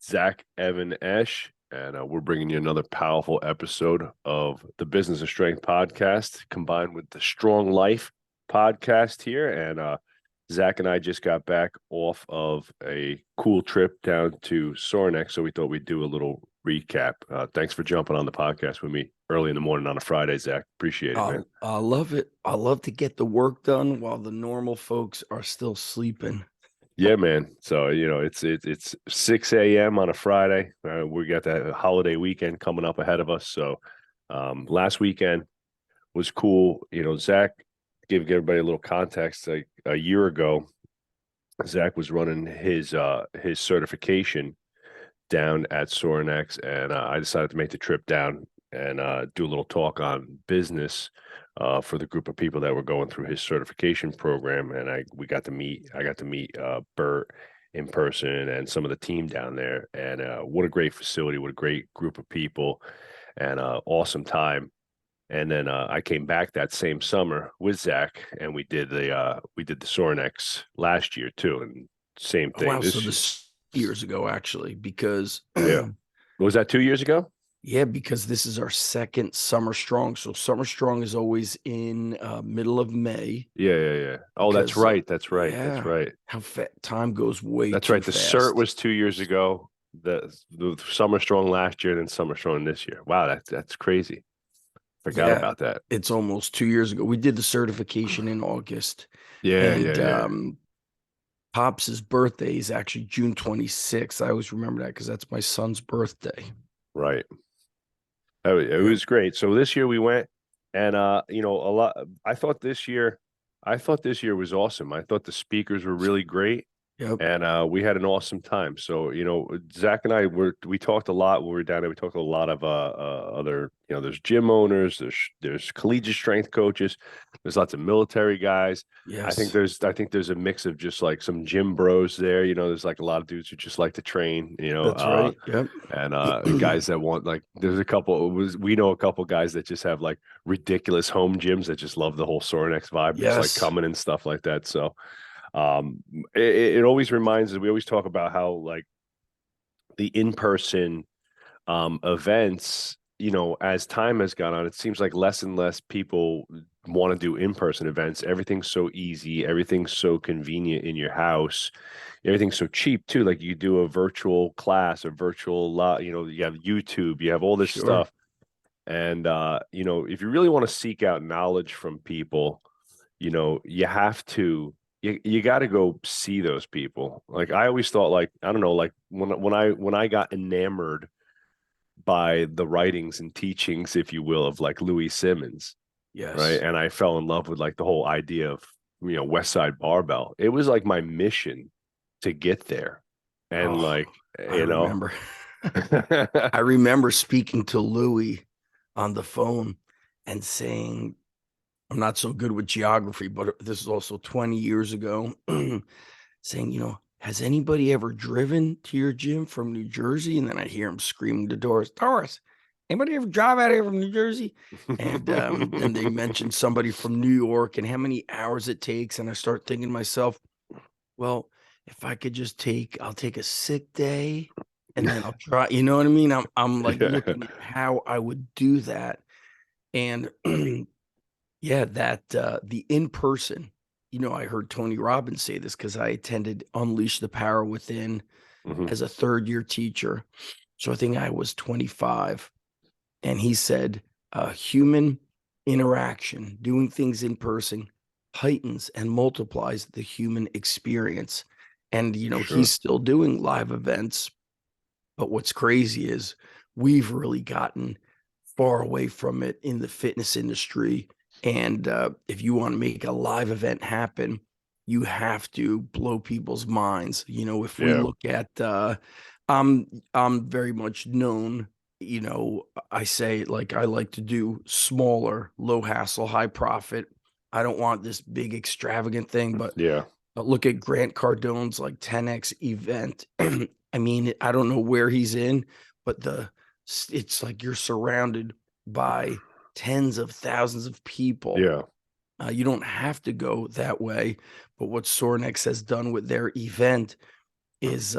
Zach, Evan, Esh, and we're bringing you another powerful episode of the Business of Strength podcast combined with the Strong Life podcast here. And Zach and I just got back off of a cool trip down to Sorinex, so we thought we'd do a little recap. Thanks for jumping on the podcast with me early in the morning on a Friday, Zach. Appreciate it, man. I love it. I love to get the work done while the normal folks are still sleeping. Yeah, man. So, it's 6 a.m. on a Friday. We got that holiday weekend coming up ahead of us. So, last weekend was cool. Zach, give everybody a little context. Like a year ago, Zach was running his certification down at Sorinex, and I decided to make the trip down and do a little talk on business for the group of people that were going through his certification program. And I got to meet Bert in person and some of the team down there. And what a great facility, what a great group of people, and awesome time. And then I came back that same summer with Zach, and we did the Sorinex last year too, and same thing. Wow, so this years ago actually, because yeah, was that 2 years ago? Yeah, because this is our second Summer Strong. So Summer Strong is always in middle of May. Yeah. Oh, that's right. That's right. That's right. How time goes way That's too right. The fast. cert was 2 years ago. The Summer Strong last year, and then Summer Strong this year. Wow, that's crazy. Forgot about that. It's almost 2 years ago. We did the certification in August. Yeah. Pops's birthday is actually June 26th. I always remember that because that's my son's birthday. Right. It was great. So this year we went, and a lot. I thought this year was awesome. I thought the speakers were really great. Yep. And we had an awesome time. So, Zach and we talked a lot when we were down there. We talked to a lot of other, there's gym owners, there's collegiate strength coaches, there's lots of military guys. Yes. I think there's a mix of just like some gym bros there. There's like a lot of dudes who just like to train, That's right. Yep. And guys that want, like, there's a couple, we know a couple guys that just have like ridiculous home gyms that just love the whole Sorinex vibe, just like coming and stuff like that. So it always reminds us, we always talk about how like the in-person events, as time has gone on, it seems like less and less people want to do in-person events. Everything's so easy, everything's so convenient in your house, everything's so cheap too. Like you do a virtual class, a virtual lot, you have YouTube, you have all this stuff. And if you really want to seek out knowledge from people, you have to you got to go see those people. Like I always thought, like, I don't know, like when I got enamored by the writings and teachings, if you will, of like Louis Simmons, right, and I fell in love with like the whole idea of West Side Barbell. It was like my mission to get there, and remember. I remember speaking to Louis on the phone and saying, I'm not so good with geography, but this is also 20 years ago, saying, has anybody ever driven to your gym from New Jersey? And then I hear him screaming to Doris, anybody ever drive out here from New Jersey? And then they mentioned somebody from New York and how many hours it takes. And I start thinking to myself, well, if I could just I'll take a sick day and then I'll try, you know what I mean? I'm like looking at how I would do that. And yeah, the in-person, I heard Tony Robbins say this because I attended Unleash the Power Within as a third-year teacher. So I think I was 25. And he said, human interaction, doing things in person, heightens and multiplies the human experience. And, he's still doing live events. But what's crazy is we've really gotten far away from it in the fitness industry. And if you want to make a live event happen, you have to blow people's minds. If we look at, I'm very much known, I say, like, I like to do smaller, low hassle, high profit. I don't want this big extravagant thing, but look at Grant Cardone's like 10X event. I mean, I don't know where he's in, but it's like you're surrounded by tens of thousands of people. You don't have to go that way. But what Sorinex has done with their event is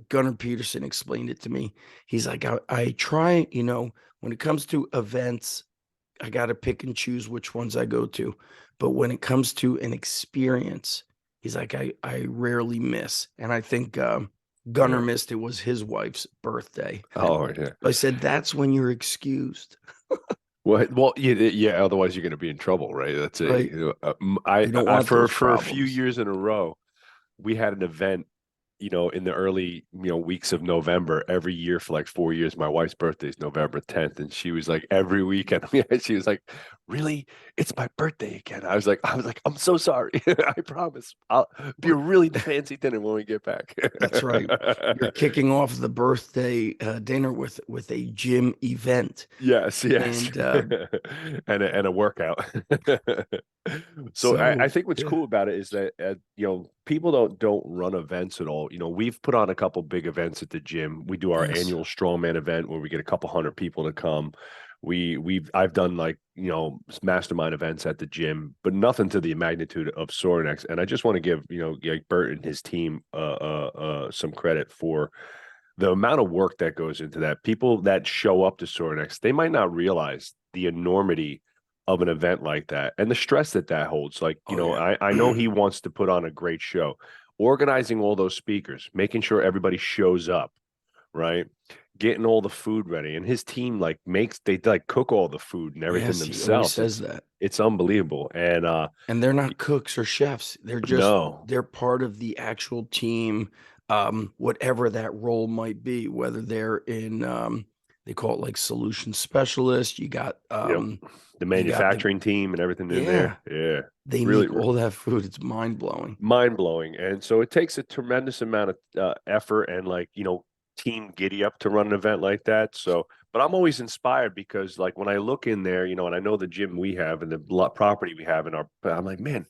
Gunnar Peterson explained it to me. He's like, I try, when it comes to events, I got to pick and choose which ones I go to. But when it comes to an experience, he's like, I rarely miss. And I think Gunnar Yeah. missed, it was his wife's birthday. Oh yeah. I said, that's when you're excused, Well, yeah. Otherwise, you're going to be in trouble, right? That's it. right? You don't I want those for a few problems. years in a row, we had an event, in the early, weeks of November every year for like 4 years. My wife's birthday is November 10th, and she was like every weekend. She was like, "Really, it's my birthday again." I was like, "I'm so sorry. I promise. I'll be a But really fancy dinner when we get back." that's right. You're kicking off the birthday dinner with a gym event. Yes, yes. And And a workout. So I so, think what's yeah, cool about it is that people don't run events at all. We've put on a couple big events at the gym. We do our yes. annual strongman event where we get a couple hundred people to come. I've done like mastermind events at the gym, but nothing to the magnitude of Sorinex. And I just want to give like Bert and his team some credit for the amount of work that goes into that. People that show up to Sorinex, they might not realize the enormity of an event like that and the stress that that holds. Like, Oh yeah. I know he wants to put on a great show, organizing all those speakers, making sure everybody shows up, right? Getting all the food ready. And his team they like cook all the food and everything Yes, he always themselves. says that. It's unbelievable. And And they're not cooks or chefs. no, They're part of the actual team, whatever that role might be, whether they're in they call it like solution specialist. yep. The You got the manufacturing team and everything in yeah, there. Yeah. they Really, make all that food. It's mind blowing. mind blowing. And so it takes a tremendous amount of effort and like, team giddy up to run an event like that. So, but I'm always inspired because like when I look in there, and I know the gym we have and the property we have in I'm like, man,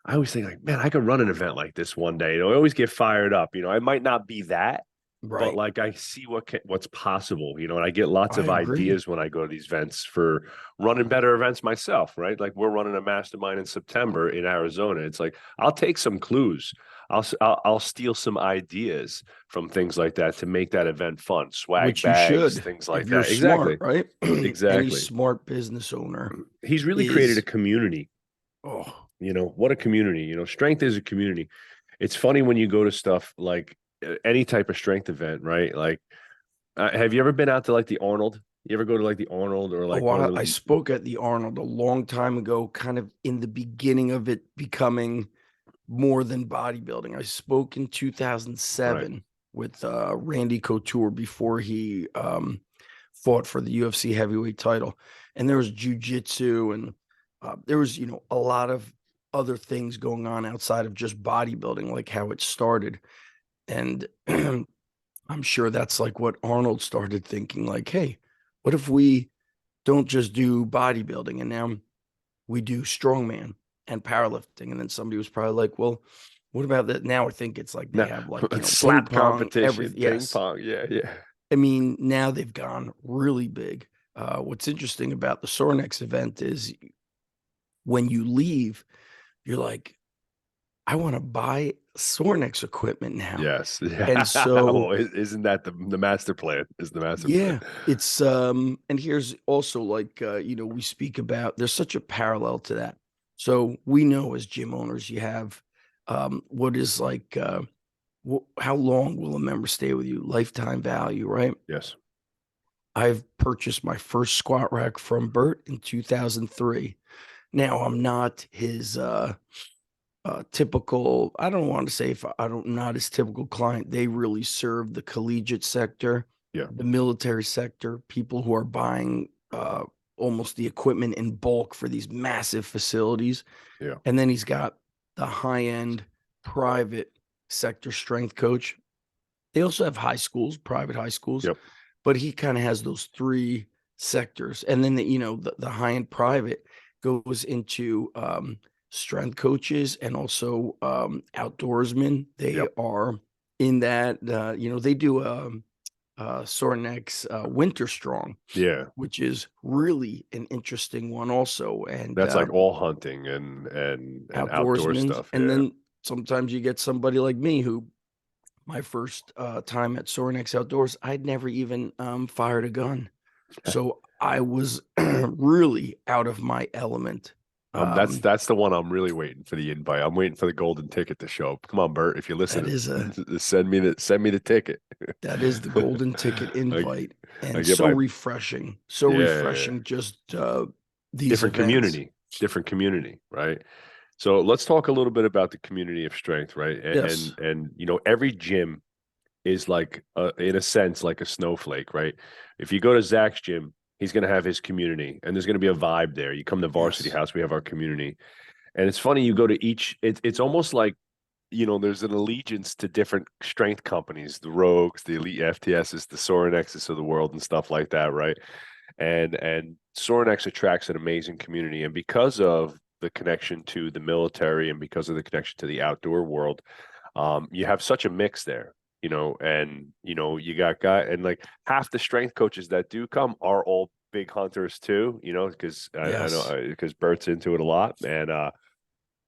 I always think like, man, I could run an event like this one day. I always get fired up. I might not be that, but Right. like I see what's possible, and I get lots I of agree. ideas when I go to these events for running better events myself, right? Like we're running a mastermind in September in Arizona. It's like I'll take some clues. I'll steal some ideas from things like that to make that event fun. Swag Which you bags, should things if like you're that. smart, Exactly. right? Any Exactly. smart business owner He's really created a is, community. oh, What a community. Strength is a community. It's funny when you go to stuff like any type of strength event, right? Like, have you ever been out to like the Arnold? You ever go to like the Arnold or like oh, one of I the spoke at the Arnold a long time ago, kind of in the beginning of it becoming more than bodybuilding. I spoke in right? 2007 with Randy Couture before he fought for the UFC heavyweight title. And there was jujitsu and there was, a lot of other things going on outside of just bodybuilding, like how it started. And I'm sure that's like what Arnold started thinking, like, hey, what if we don't just do bodybuilding and now we do strongman and powerlifting? And then somebody was probably like, well, what about that? Now I think it's like they Now, have like, ping slap pong, competition, everything. ping Yes. pong. Yeah, yeah. I mean, now they've gone really big. What's interesting about the Sorinex event is when you leave, you're like, I want to buy Sorinex equipment now. Yes. Yeah. And so, Well, isn't that the master plan? Is the master plan? yeah, it's and here's also like we speak about, there's such a parallel to that. So we know as gym owners, you have what is like how long will a member stay with you? Lifetime value, right? Yes. I've purchased my first squat rack from Bert in 2003. Now I'm not his typical, I don't want to say, if I don't, not his typical client. They really serve the collegiate sector, Yeah. the military sector, people who are buying almost the equipment in bulk for these massive facilities. Yeah. And then he's got the high end private sector strength coach. They also have high schools, private high schools, Yep. but he kind of has those three sectors. And then the high end private goes into strength coaches and also outdoorsmen. They Yep. are in that they do Sorinex Winter Strong, Yeah. which is really an interesting one also. And That's like all hunting and outdoor outdoorsmen. stuff. And Yeah. then sometimes you get somebody like me who my first time at Sorinex Outdoors, I'd never even fired a gun. So I was really out of my element. That's the one I'm really waiting for the invite. I'm waiting for the golden ticket to show up. Come on, Bert, if you're That listening, is a send me the ticket. that is the golden ticket I, invite, I and get so my refreshing. So yeah, yeah, yeah. refreshing just these Different events. community, different community, right? So let's talk a little bit about the community of strength, right? Yes. And you know, every gym is like in a sense like a snowflake, right? If you go to Zach's gym, he's going to have his community, and there's going to be a vibe there. You come to Varsity Yes. House, we have our community, and it's funny. You go to each. It's almost like you know, there's an allegiance to different strength companies, the Rogues, the Elite FTSs, the Sorinexes of the world, and stuff like that, right? And Sorinex attracts an amazing community, and because of the connection to the military and because of the connection to the outdoor world, you have such a mix there, you know, and you know you got guy and like half the strength coaches that do come are all big hunters too, you know, because I Yes. know because Bert's into it a lot, and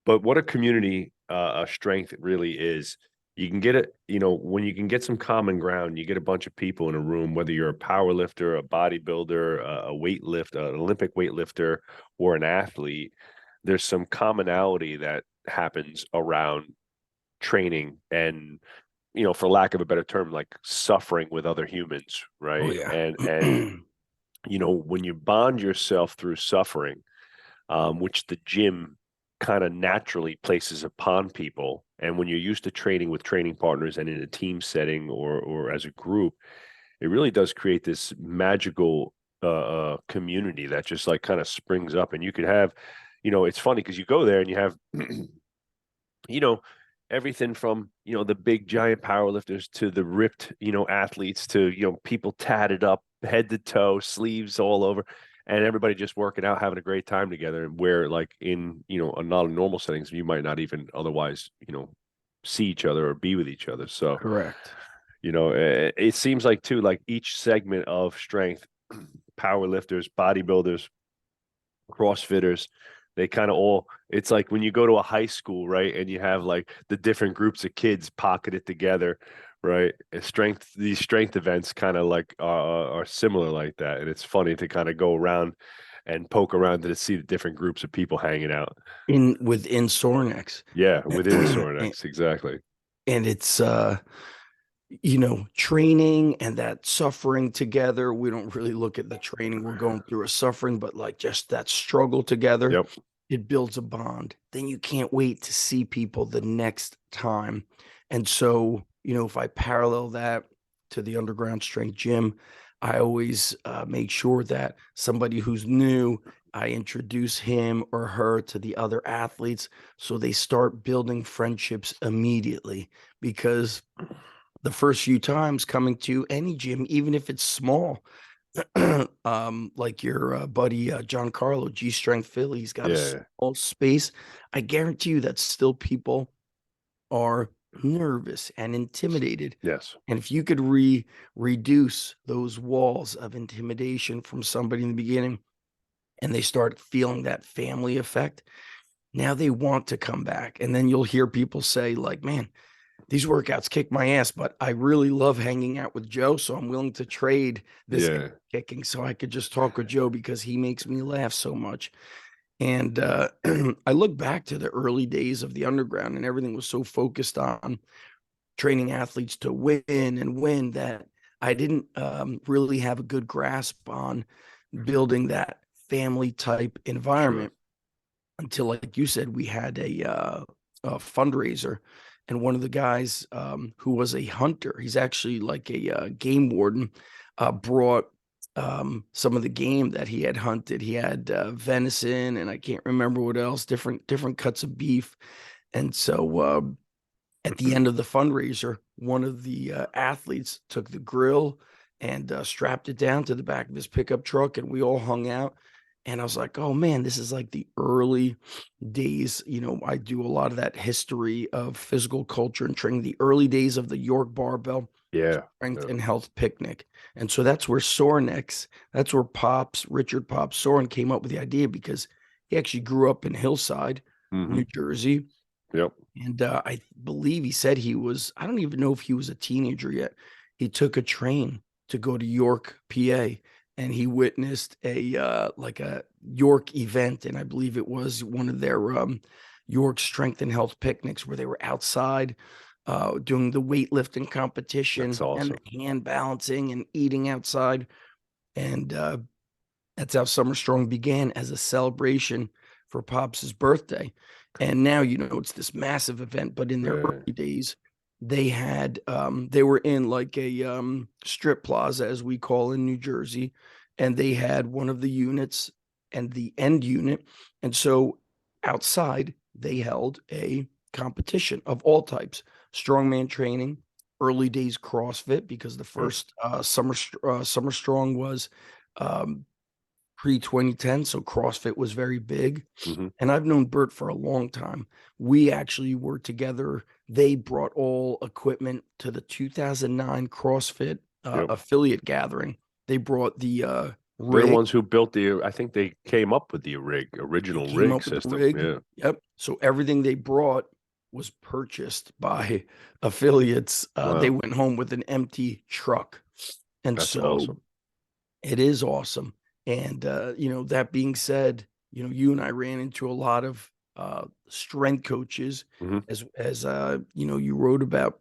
but what a community a strength really is. You can get it, you know, when you can get some common ground, you get a bunch of people in a room, whether you're a power lifter, a bodybuilder, a an Olympic weightlifter, or an athlete, there's some commonality that happens around training and, you know, for lack of a better term, like suffering with other humans, Oh right? yeah. And you know, when you bond yourself through suffering, which the gym kind of naturally places upon people. And when you're used to training with training partners and in a team setting or as a group, it really does create this magical community that just like kind of springs up. And you could have, you know, it's funny because you go there and you have, you know, everything from you know the big giant powerlifters to the ripped you know athletes to you know people tatted up head to toe sleeves all over and everybody just working out having a great time together where like in you know a not in normal settings you might not even otherwise you know see each other or be with each other. So Correct. you know it seems like too like each segment of strength power lifters bodybuilders CrossFitters, they kind of all, it's like when you go to a high school, right? And you have like the different groups of kids pocketed together, right? And strength, these strength events kind of like are similar like that. And it's funny to kind of go around and poke around to see the different groups of people hanging out. In within Sorinex. Yeah, within and, Sorinex, exactly. and it's training and that suffering together. We don't really look at the training we're going through as suffering, but like just that struggle together, Yep. it builds a bond. Then you can't wait to see people the next time. And so, if I parallel that to the underground strength gym, I always make sure that somebody who's new, I introduce him or her to the other athletes so they start building friendships immediately. Because the first few times coming to any gym, even if it's small, like your buddy John Carlo, G Strength Philly, he's got a Yeah. small space. I guarantee you that still people are nervous and intimidated. Yes. And if you could reduce those walls of intimidation from somebody in the beginning and they start feeling that family effect, now they want to come back. And then you'll hear people say, like, man, these workouts kick my ass, but I really love hanging out with Joe. So I'm willing to trade this Yeah. kicking so I could just talk with Joe because he makes me laugh so much. And I look back to the early days of the underground and everything was so focused on training athletes to win and win that I didn't really have a good grasp on building that family type Sure. environment until, like you said, we had a fundraiser, and one of the guys who was a hunter, he's actually like a game warden, brought some of the game that he had hunted. He had venison, and I can't remember what else, different cuts of beef. And so at the end of the fundraiser, one of the athletes took the grill and strapped it down to the back of his pickup truck, and we all hung out. And I was like, oh man, this is like the early days. I do a lot of that history of physical culture and training, the early days of the York Barbell Yeah. Strength Yeah. and Health Picnic. And so that's where Sorinex, that's where Richard Pops Soren came up with the idea because he actually grew up in Hillside, Hmm. New Jersey. Yep. And I believe he said I don't even know if he was a teenager yet. He took a train to go to York, PA, and he witnessed like a York event. And I believe it was one of their York Strength and Health picnics where they were outside doing the weightlifting That's competition and awesome. hand balancing and eating outside. And that's how Summer Strong began, as a celebration for Pops's birthday. And now, it's this massive event, but in their Yeah. early days, they were in like a strip plaza, as we call in New Jersey, and they had one of the units and the end unit. And so outside, they held a competition of all types: strongman training, early days CrossFit, because the Yeah. first Summer Strong was um, pre 2010, so CrossFit was very big. Hmm. And I've known Bert for a long time. We actually were together. They brought all equipment to the 2009 CrossFit Yep. affiliate gathering. They brought the They're the rig. ones who built I think they came up with the They original came rig up with the system. rig. Yeah. Yep. So everything they brought was purchased by affiliates. They Wow. went home with an empty truck. And That's so awesome. it is awesome. And that being said, you and I ran into a lot of strength coaches, Hmm. as you wrote about.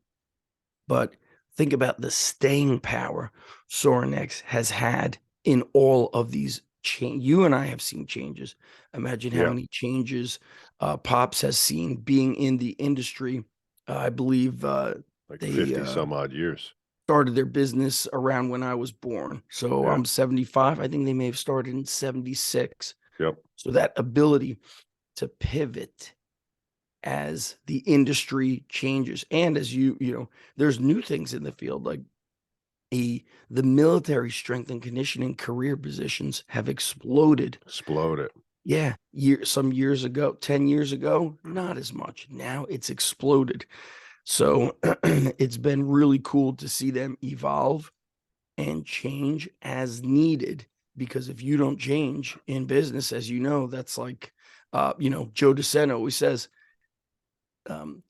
But think about the staying power Sorinex has had in all of these change. You and I have seen changes. Imagine how Yeah. many changes Pops has seen being in the industry. I believe Like they 50 some odd years. started their business around when I was born. So Yeah. I'm 75. I think they may have started in 76. Yep. So that ability to pivot as the industry changes, and as there's new things in the field, like the military strength and conditioning career positions have exploded. Explode it. Yeah, some years ago, 10 years ago, not as much. Now it's exploded. So it's been really cool to see them evolve and change as needed. Because if you don't change in business, as you know, that's like, Joe DeSena always says,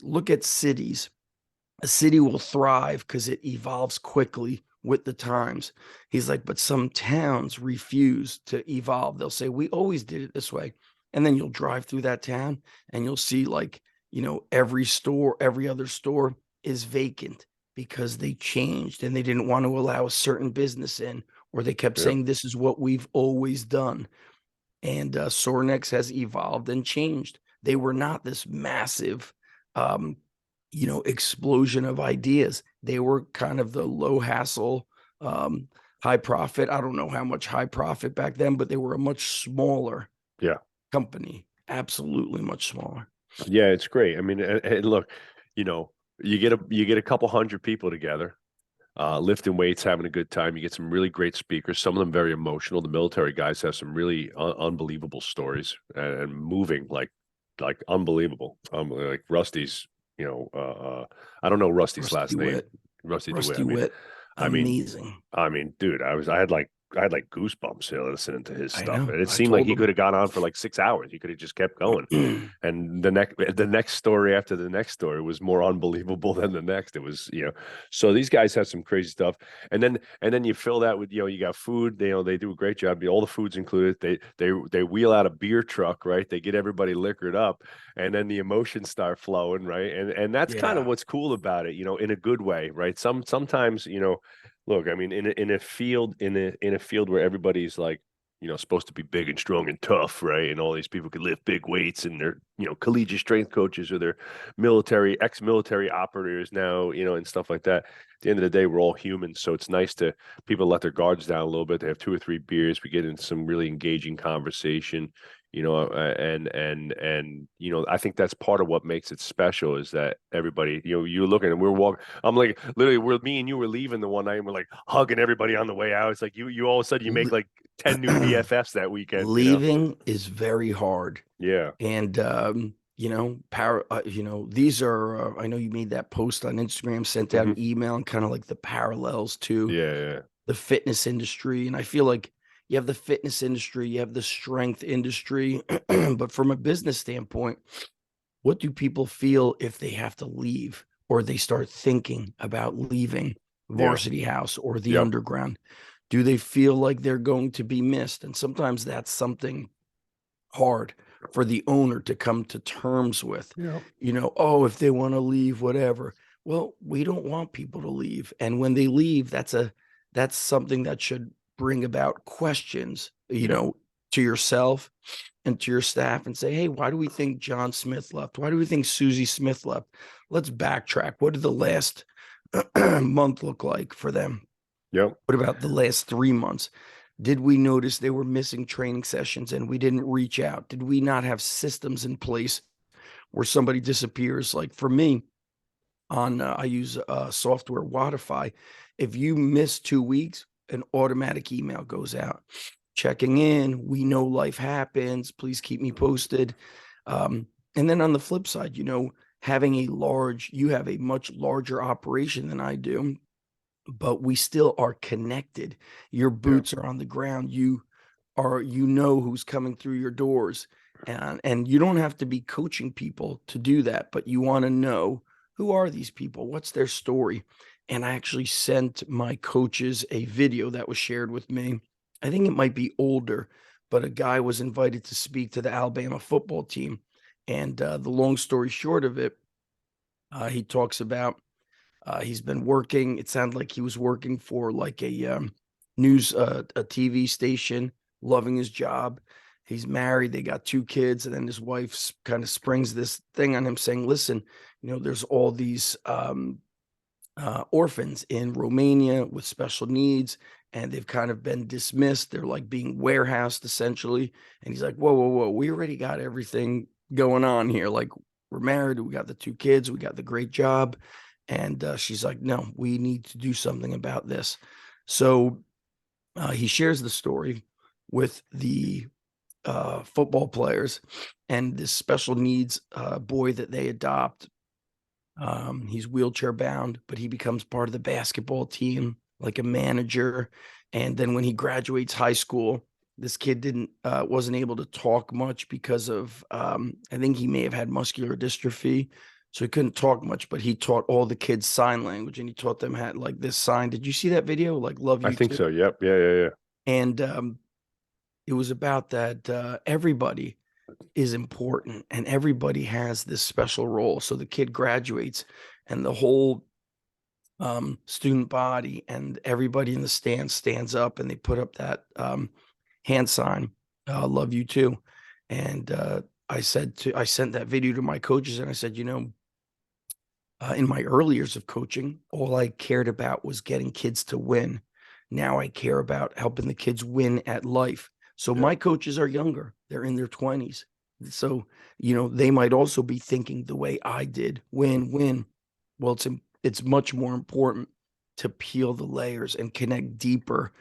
look at cities. A city will thrive because it evolves quickly with the times. He's like, but some towns refuse to evolve. They'll say, we always did it this way. And then you'll drive through that town and you'll see, like, every store, every other store is vacant because they changed and they didn't want to allow a certain business in, or they kept Yep. saying, this is what we've always done. And Sorinex has evolved and changed. They were not this massive, um, explosion of ideas. They were kind of the low hassle, um, high profit. I don't know how much high profit back then, but they were a much smaller Yeah. company. Absolutely much smaller. Yeah. It's great. I mean, and look, you know, you get a couple hundred people together, lifting weights, having a good time. You get some really great speakers, some of them very emotional. The military guys have some really unbelievable stories and moving, like unbelievable. Like Rusty's, I don't know Rusty's Rusty last name. Wit. Rusty DeWitt. Rusty Wit. I mean, Amazing. dude, I had like goosebumps, listening to his I stuff. know. And it I seemed like told he could have gone on for like 6 hours. He could have just kept going. them. And the next story after the next story was more unbelievable than the next. It was, so these guys have some crazy stuff. And then you fill that with, you got food. They do a great job. All the food's included. They wheel out a beer truck, right? They get everybody liquored up, and then the emotions start flowing, right? And that's kind of Yeah. what's cool about it, in a good way, right? Sometimes, look, I mean, in a field where everybody's like, supposed to be big and strong and tough, right? And all these people can lift big weights, and they're, collegiate strength coaches, or they're ex-military operators now, and stuff like that. At the end of the day, we're all humans. So it's nice to people let their guards down a little bit. They have 2 or 3 beers. We get into some really engaging conversation, and I think that's part of what makes it special, is that everybody, you're looking and we're walking. I'm like, literally, me and you were leaving the one night, and we're like hugging everybody on the way out. It's like you all of a sudden you make like 10 new BFFs that weekend. Leaving is very hard. Yeah. And these are I know you made that post on Instagram, sent out Hmm. an email, and kind of like the parallels to Yeah, yeah. the fitness industry. And I feel like you have the fitness industry, you have the strength industry, but from a business standpoint, what do people feel if they have to leave or they start thinking about leaving Yeah. Varsity House or the Yep. underground? Do they feel like they're going to be missed? And sometimes that's something hard for the owner to come to terms with. Yeah. Oh, if they want to leave, whatever. Well, we don't want people to leave. And when they leave, that's something that should bring about questions, Yeah. to yourself and to your staff and say, hey, why do we think John Smith left? Why do we think Susie Smith left? Let's backtrack. What did the last month look like for them? Yep. What about the last 3 months? Did we notice they were missing training sessions and we didn't reach out? Did we not have systems in place where somebody disappears? Like for me, I use software Wodify. If you miss 2 weeks, an automatic email goes out checking in. We know life happens. Please keep me posted. And then on the flip side, you have a much larger operation than I do, but we still are connected. Your Yeah. boots are on the ground. You know who's coming through your doors. And you don't have to be coaching people to do that, but you want to know, who are these people? What's their story? And I actually sent my coaches a video that was shared with me. I think it might be older, but a guy was invited to speak to the Alabama football team. And the long story short of it, he talks about he's been working. It sounded like he was working for like a TV station, loving his job. He's married. They got 2 kids, and then his wife kind of springs this thing on him, saying, "Listen, there's all these orphans in Romania with special needs, and they've kind of been dismissed. They're like being warehoused essentially." And he's like, "Whoa, whoa, whoa! We already got everything going on here. Like we're married, we got the 2 kids, we got the great job." And she's like, "No, we need to do something about this." So he shares the story with the football players and this special needs boy that they adopt. He's wheelchair bound, but he becomes part of the basketball team, like a manager. And then when he graduates high school, this kid wasn't able to talk much because of, I think he may have had muscular dystrophy. So he couldn't talk much, but he taught all the kids sign language and he taught them how like this sign. Did you see that video? Like, love I you think too. so. Yep. Yeah. Yeah. Yeah. And it was about that everybody is important and everybody has this special role. So the kid graduates and the whole student body and everybody in the stands up and they put up that hand sign, love you too. And I sent that video to my coaches and I said, in my early years of coaching, all I cared about was getting kids to win. Now I care about helping the kids win at life. So Yep. my coaches are younger. They're in their 20s. So, they might also be thinking the way I did, win, win. Well, it's much more important to peel the layers and connect deeper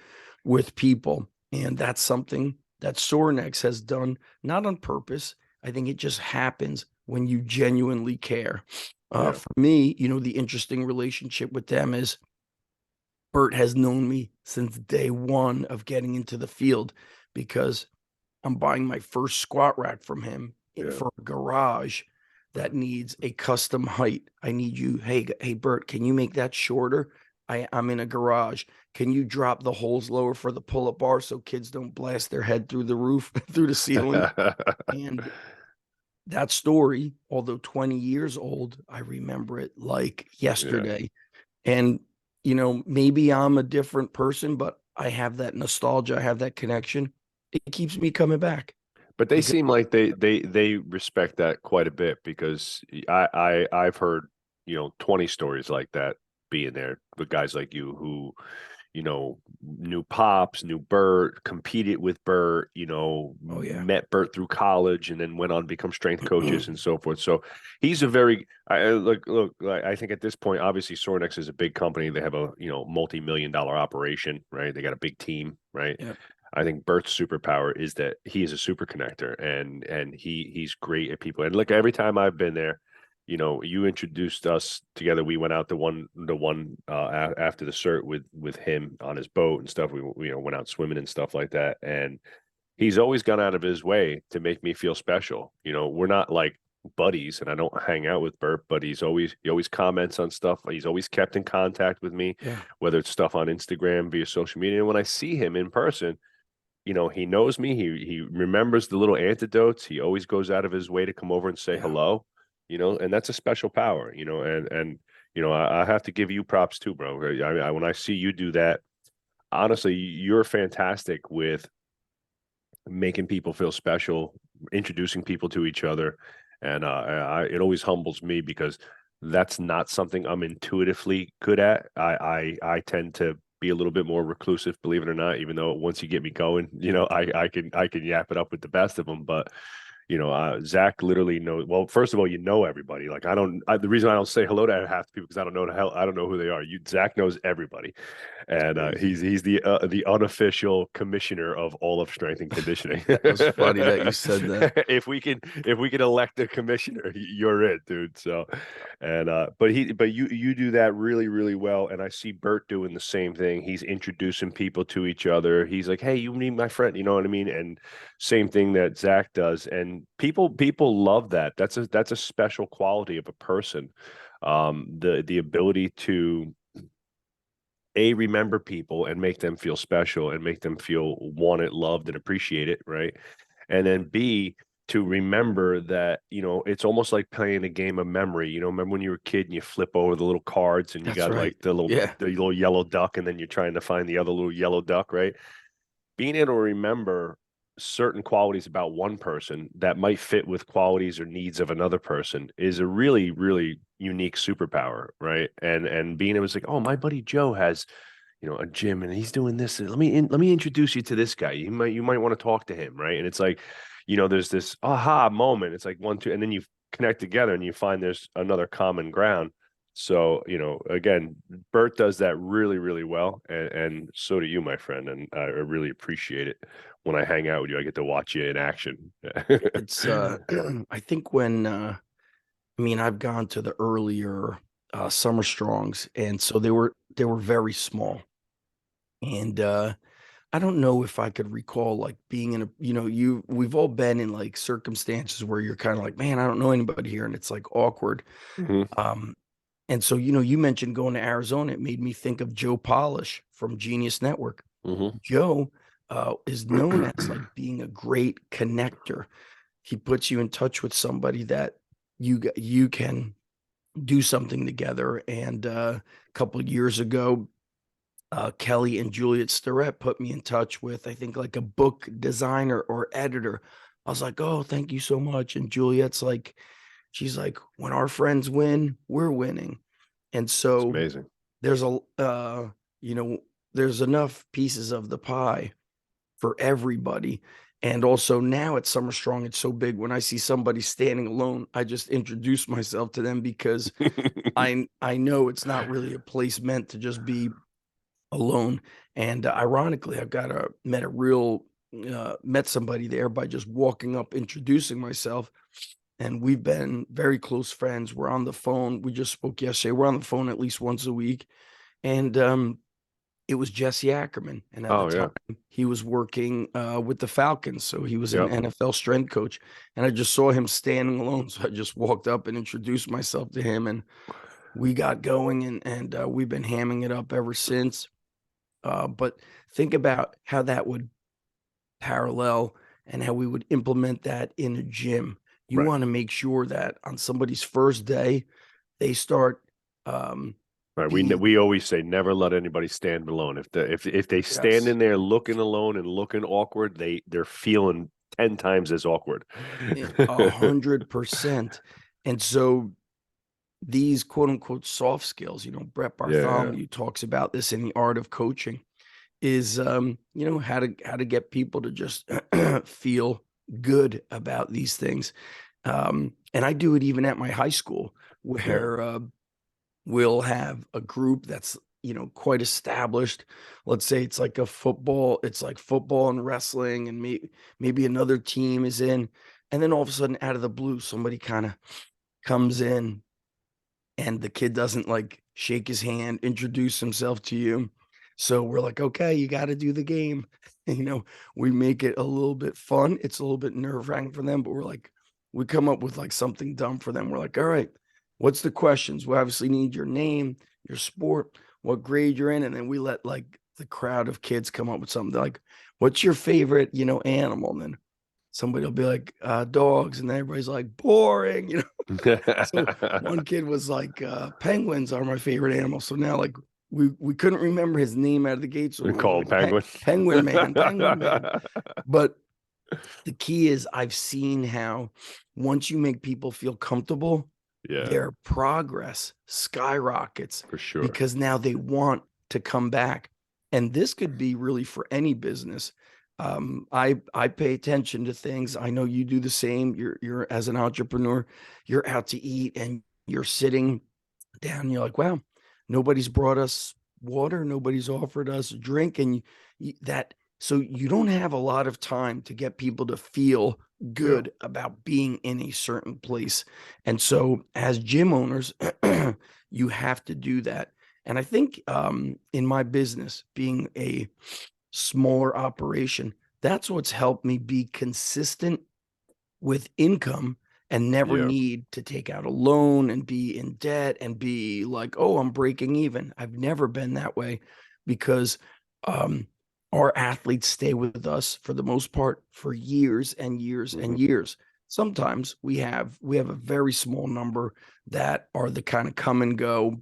with people. And that's something that Sorenex has done, not on purpose. I think it just happens when you genuinely care. Yeah. For me, the interesting relationship with them is Bert has known me since day one of getting into the field because I'm buying my first squat rack from him Yeah. for a garage that needs a custom height. I need you. Hey, Bert, can you make that shorter? I'm in a garage. Can you drop the holes lower for the pull-up bar so kids don't blast their head through the roof, through the ceiling? And that story, although 20 years old, I remember it like Yeah. yesterday. And, maybe I'm a different person, but I have that nostalgia. I have that connection. It keeps me coming back. But they Because seem like they respect that quite a bit because I've heard 20 stories like that being there with guys like you who knew Pops, knew Bert, competed with Bert, Oh yeah. met Bert through college, and then went on to become strength coaches and so forth. So he's a very look. I think at this point, obviously, Sornex is a big company. They have a multi-million-dollar operation, right? They got a big team, right? Yeah. I think Bert's superpower is that he is a super connector, and he's great at people. And look, every time I've been there, you introduced us together. We went out the one after the cert with him on his boat and stuff. We went out swimming and stuff like that. And he's always gone out of his way to make me feel special. We're not like buddies, and I don't hang out with Bert, but he always comments on stuff. He's always kept in contact with me, Yeah. whether it's stuff on Instagram, via social media. And when I see him in person, he knows me. He remembers the little antidotes. He always goes out of his way to come over and say Yeah. hello, and that's a special power, and I have to give you props too, bro. When I see you do that, honestly, you're fantastic with making people feel special, introducing people to each other, and it always humbles me because that's not something I'm intuitively good at. I tend to be a little bit more reclusive, believe it or not. Even though once you get me going, I can yap it up with the best of them, but. Zach literally knows. Well, first of all, everybody. Like the reason I don't say hello to half the people because I don't know who they are. Zach knows everybody, and he's the unofficial commissioner of all of strength and conditioning. That was funny that you said that. If we can elect a commissioner, you're it, dude. So, and but you do that really really well, and I see Bert doing the same thing. He's introducing people to each other. He's like, hey, you meet my friend, you know what I mean? And same thing that Zach does, and people love that. That's a special quality of a person. The ability to remember people and make them feel special and make them feel wanted, loved, and appreciated, right? And then B, to remember that, it's almost like playing a game of memory. Remember when you were a kid and you flip over the little cards and you That's got right. like the little Yeah. the little yellow duck, and then you're trying to find the other little yellow duck, right? Being able to remember certain qualities about one person that might fit with qualities or needs of another person is a really really unique superpower, right? And being able to say, oh, my buddy Joe has a gym and he's doing this, let me introduce you to this guy, you might want to talk to him, right? And it's like, there's this aha moment. It's like one two, and then you connect together and you find there's another common ground. So, again, Bert does that really, really well. And so do you, my friend. And I really appreciate it when I hang out with you. I get to watch you in action. It's I think when I've gone to the earlier summer strongs, and so they were very small. And I don't know if I could recall like being in a, we've all been in like circumstances where you're kind of like, man, I don't know anybody here, and it's like awkward. Mhm, Um, and so, you mentioned going to Arizona. It made me think of Joe Polish from Genius Network. mhm. Joe is known as like being a great connector. He puts you in touch with somebody that you can do something together. And a couple of years ago, Kelly and Juliet Starrett put me in touch with, I think, like a book designer or editor. I was like, oh, thank you so much. And Juliet's like, she's like, when our friends win, we're winning. And It's so amazing. there's you know, there's enough pieces of the pie for everybody. And also now at Summer Strong, it's so big. When I see somebody standing alone, I just introduce myself to them because I know it's not really a place meant to just be alone. And ironically, I've got met somebody there by just walking up, introducing myself, and we've been very close friends. We're on the phone. We just spoke yesterday. We're on the phone at least once a week, and it was Jesse Ackerman, and at the Oh time yeah. he was working with the Falcons, so he was an Yep. NFL strength coach, and I just saw him standing alone, so I just walked up and introduced myself to him, and we got going, and we've been hamming it up ever since. But think about how that would parallel and how we would implement that in a gym. You Right. want to make sure that on somebody's first day, they start Right. We being, we always say never let anybody stand alone. If they stand yes, in there looking alone and looking awkward, they're feeling 10 times as awkward. 100%. And so these quote unquote soft skills, Brett Yeah. Bartholomew talks about this in the art of coaching, is how to get people to just feel good about these things. And I do it even at my high school Yeah. where we'll have a group that's quite established. Let's say it's like football and wrestling, and maybe another team is in, and then all of a sudden out of the blue somebody kind of comes in, and the kid doesn't like shake his hand, introduce himself to you. So we're like, okay, you got to do the game. We make it a little bit fun. It's a little bit nerve wracking for them, but we're like, we come up with like something dumb for them. We're like, all right, what's the questions? We obviously need your name, your sport, what grade you're in. And then we let like the crowd of kids come up with something like, what's your favorite, animal? And then somebody will be like, dogs. And then everybody's like, boring, So one kid was like, penguins are my favorite animal. So now like we couldn't remember his name out of the gate. So We call him like, Penguin. Penguin Man, Penguin Man. But the key is I've seen how once you make people feel comfortable, their progress skyrockets for sure, because now they want to come back. And this could be really for any business. I pay attention to things. I know you do the same. You're as an entrepreneur, you're out to eat and you're sitting down. You're like, wow, nobody's brought us water. Nobody's offered us a drink. And so you don't have a lot of time to get people to feel good about being in a certain place. And so as gym owners, you have to do that. And I think in my business, being a smaller operation, that's what's helped me be consistent with income and never need to take out a loan and be in debt and be like, oh, I'm breaking even. I've never been that way because our athletes stay with us for the most part for years and years and years. Sometimes we have a very small number that are the kind of come and go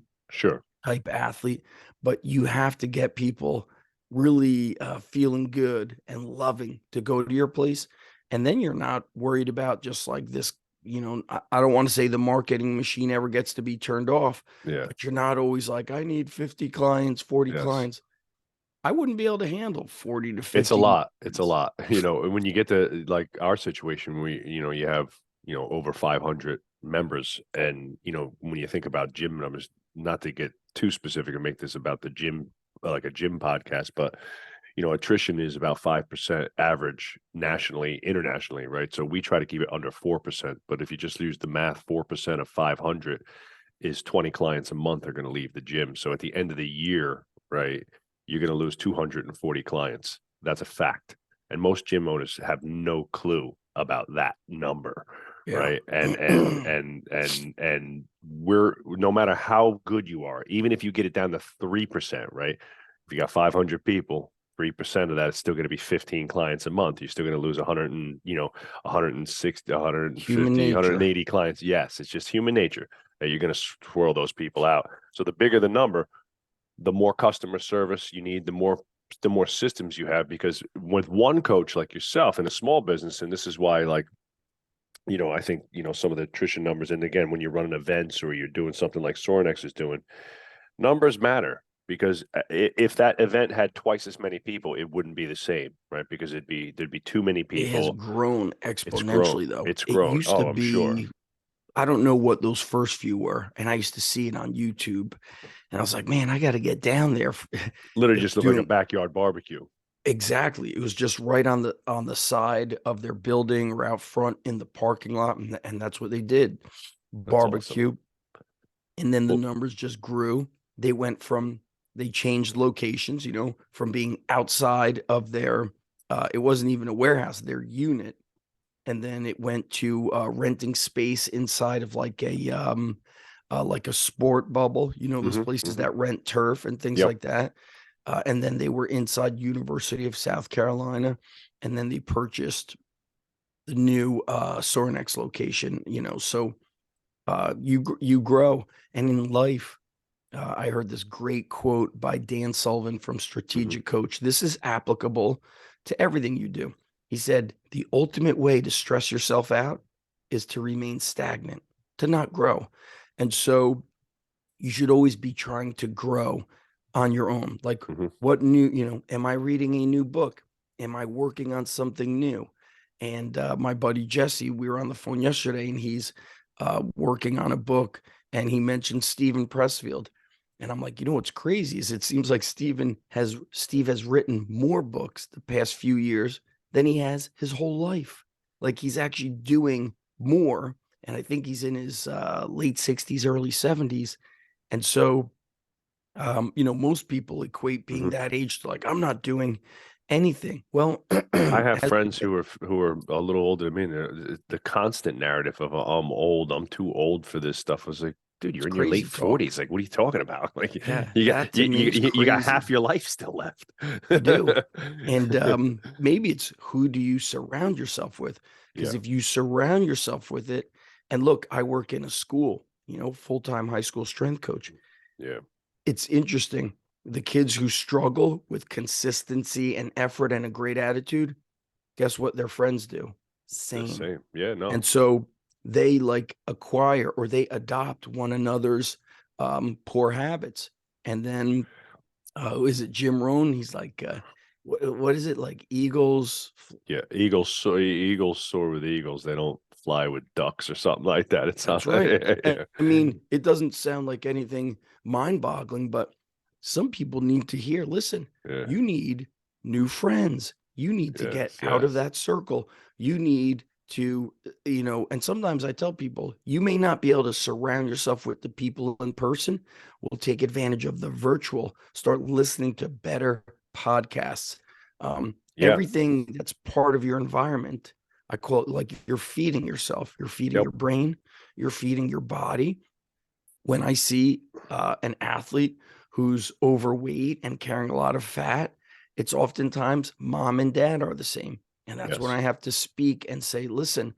type athlete, but you have to get people really feeling good and loving to go to your place. And then you're not worried about just like this, I don't want to say the marketing machine ever gets to be turned off, but you're not always like, I need 50 clients, 40 clients. I wouldn't be able to handle 40 to 50. It's a lot. It's a lot. When you get to like our situation, you have, over 500 members. And, when you think about gym numbers, not to get too specific or make this about the gym, like a gym podcast, but, attrition is about 5% average nationally, internationally, right? So we try to keep it under 4%. But if you just use the math, 4% of 500 is 20 clients a month are going to leave the gym. So at the end of the year, right, you're going to lose 240 clients. That's a fact. And most gym owners have no clue about that number. Right. And we're, no matter how good you are, even if you get it down to 3%, right? If you got 500 people, 3% of that is still going to be 15 clients a month. You're still going to lose 160, 150, 180 clients. Yes. It's just human nature that you're going to swirl those people out. So the bigger the number, the more customer service you need, the more systems you have, because with one coach like yourself in a small business, and this is why, like, I think, some of the attrition numbers, and again, when you're running events or you're doing something like Sorinex is doing, numbers matter, because if that event had twice as many people, it wouldn't be the same, right? Because there'd be too many people. It has grown exponentially, though. It's grown. It used to be, I don't know what those first few were. And I used to see it on YouTube. And I was like, man, I got to get down there. Literally just look like a backyard barbecue. Exactly. It was just right on the side of their building or out front in the parking lot. And that's what they did. Barbecue. Awesome. And then the numbers just grew. They changed locations, from being outside of their, it wasn't even a warehouse, their unit. And then it went to renting space inside of like a sport bubble, those places that rent turf and things like that. And then they were inside University of South Carolina, and then they purchased the new Sorinex location, so you grow. And in life, I heard this great quote by Dan Sullivan from Strategic Coach. This is applicable to everything you do. He said, the ultimate way to stress yourself out is to remain stagnant, to not grow. And so you should always be trying to grow on your own. Like, what new, am I reading a new book? Am I working on something new? And my buddy Jesse, we were on the phone yesterday, and he's working on a book, and he mentioned Steven Pressfield. And I'm like, what's crazy is it seems like Steve has written more books the past few years than he has his whole life. Like, he's actually doing more. And I think he's in his late 60s, early 70s. And so, most people equate being that age to like, I'm not doing anything. Well, I have as friends who are a little older than me. And the constant narrative of I'm old, I'm too old for this stuff. I was like, dude, it's you're in your late crazy talk. 40s. Like, what are you talking about? Like, Yeah, that to me is you got half crazy. your life still left. You do. And maybe it's who do you surround yourself with? Because Yeah, if you surround yourself with it, and look, I work in a school, full-time high school strength coach. yeah, It's interesting. The kids who struggle with consistency and effort and a great attitude, guess what their friends do? the Same. same. Yeah, And no, so they like acquire or they adopt one another's poor habits. And then is it Jim Rohn? He's like, what is it like? Eagles. yeah. Eagles soar with eagles. They don't fly with ducks or something like that. It's That's not. right. Yeah, I mean, it doesn't sound like anything mind-boggling, but some people need to hear, listen, yeah, you need new friends. You need to get yes, out of yes, that circle. You need to, and sometimes I tell people, you may not be able to surround yourself with the people in person. We'll take advantage of the virtual, start listening to better podcasts. yeah, Everything that's part of your environment, I call it like you're feeding yourself, you're feeding yep, your brain, you're feeding your body. When I see an athlete who's overweight and carrying a lot of fat, it's oftentimes mom and dad are the same. And that's when yes, I have to speak and say, listen,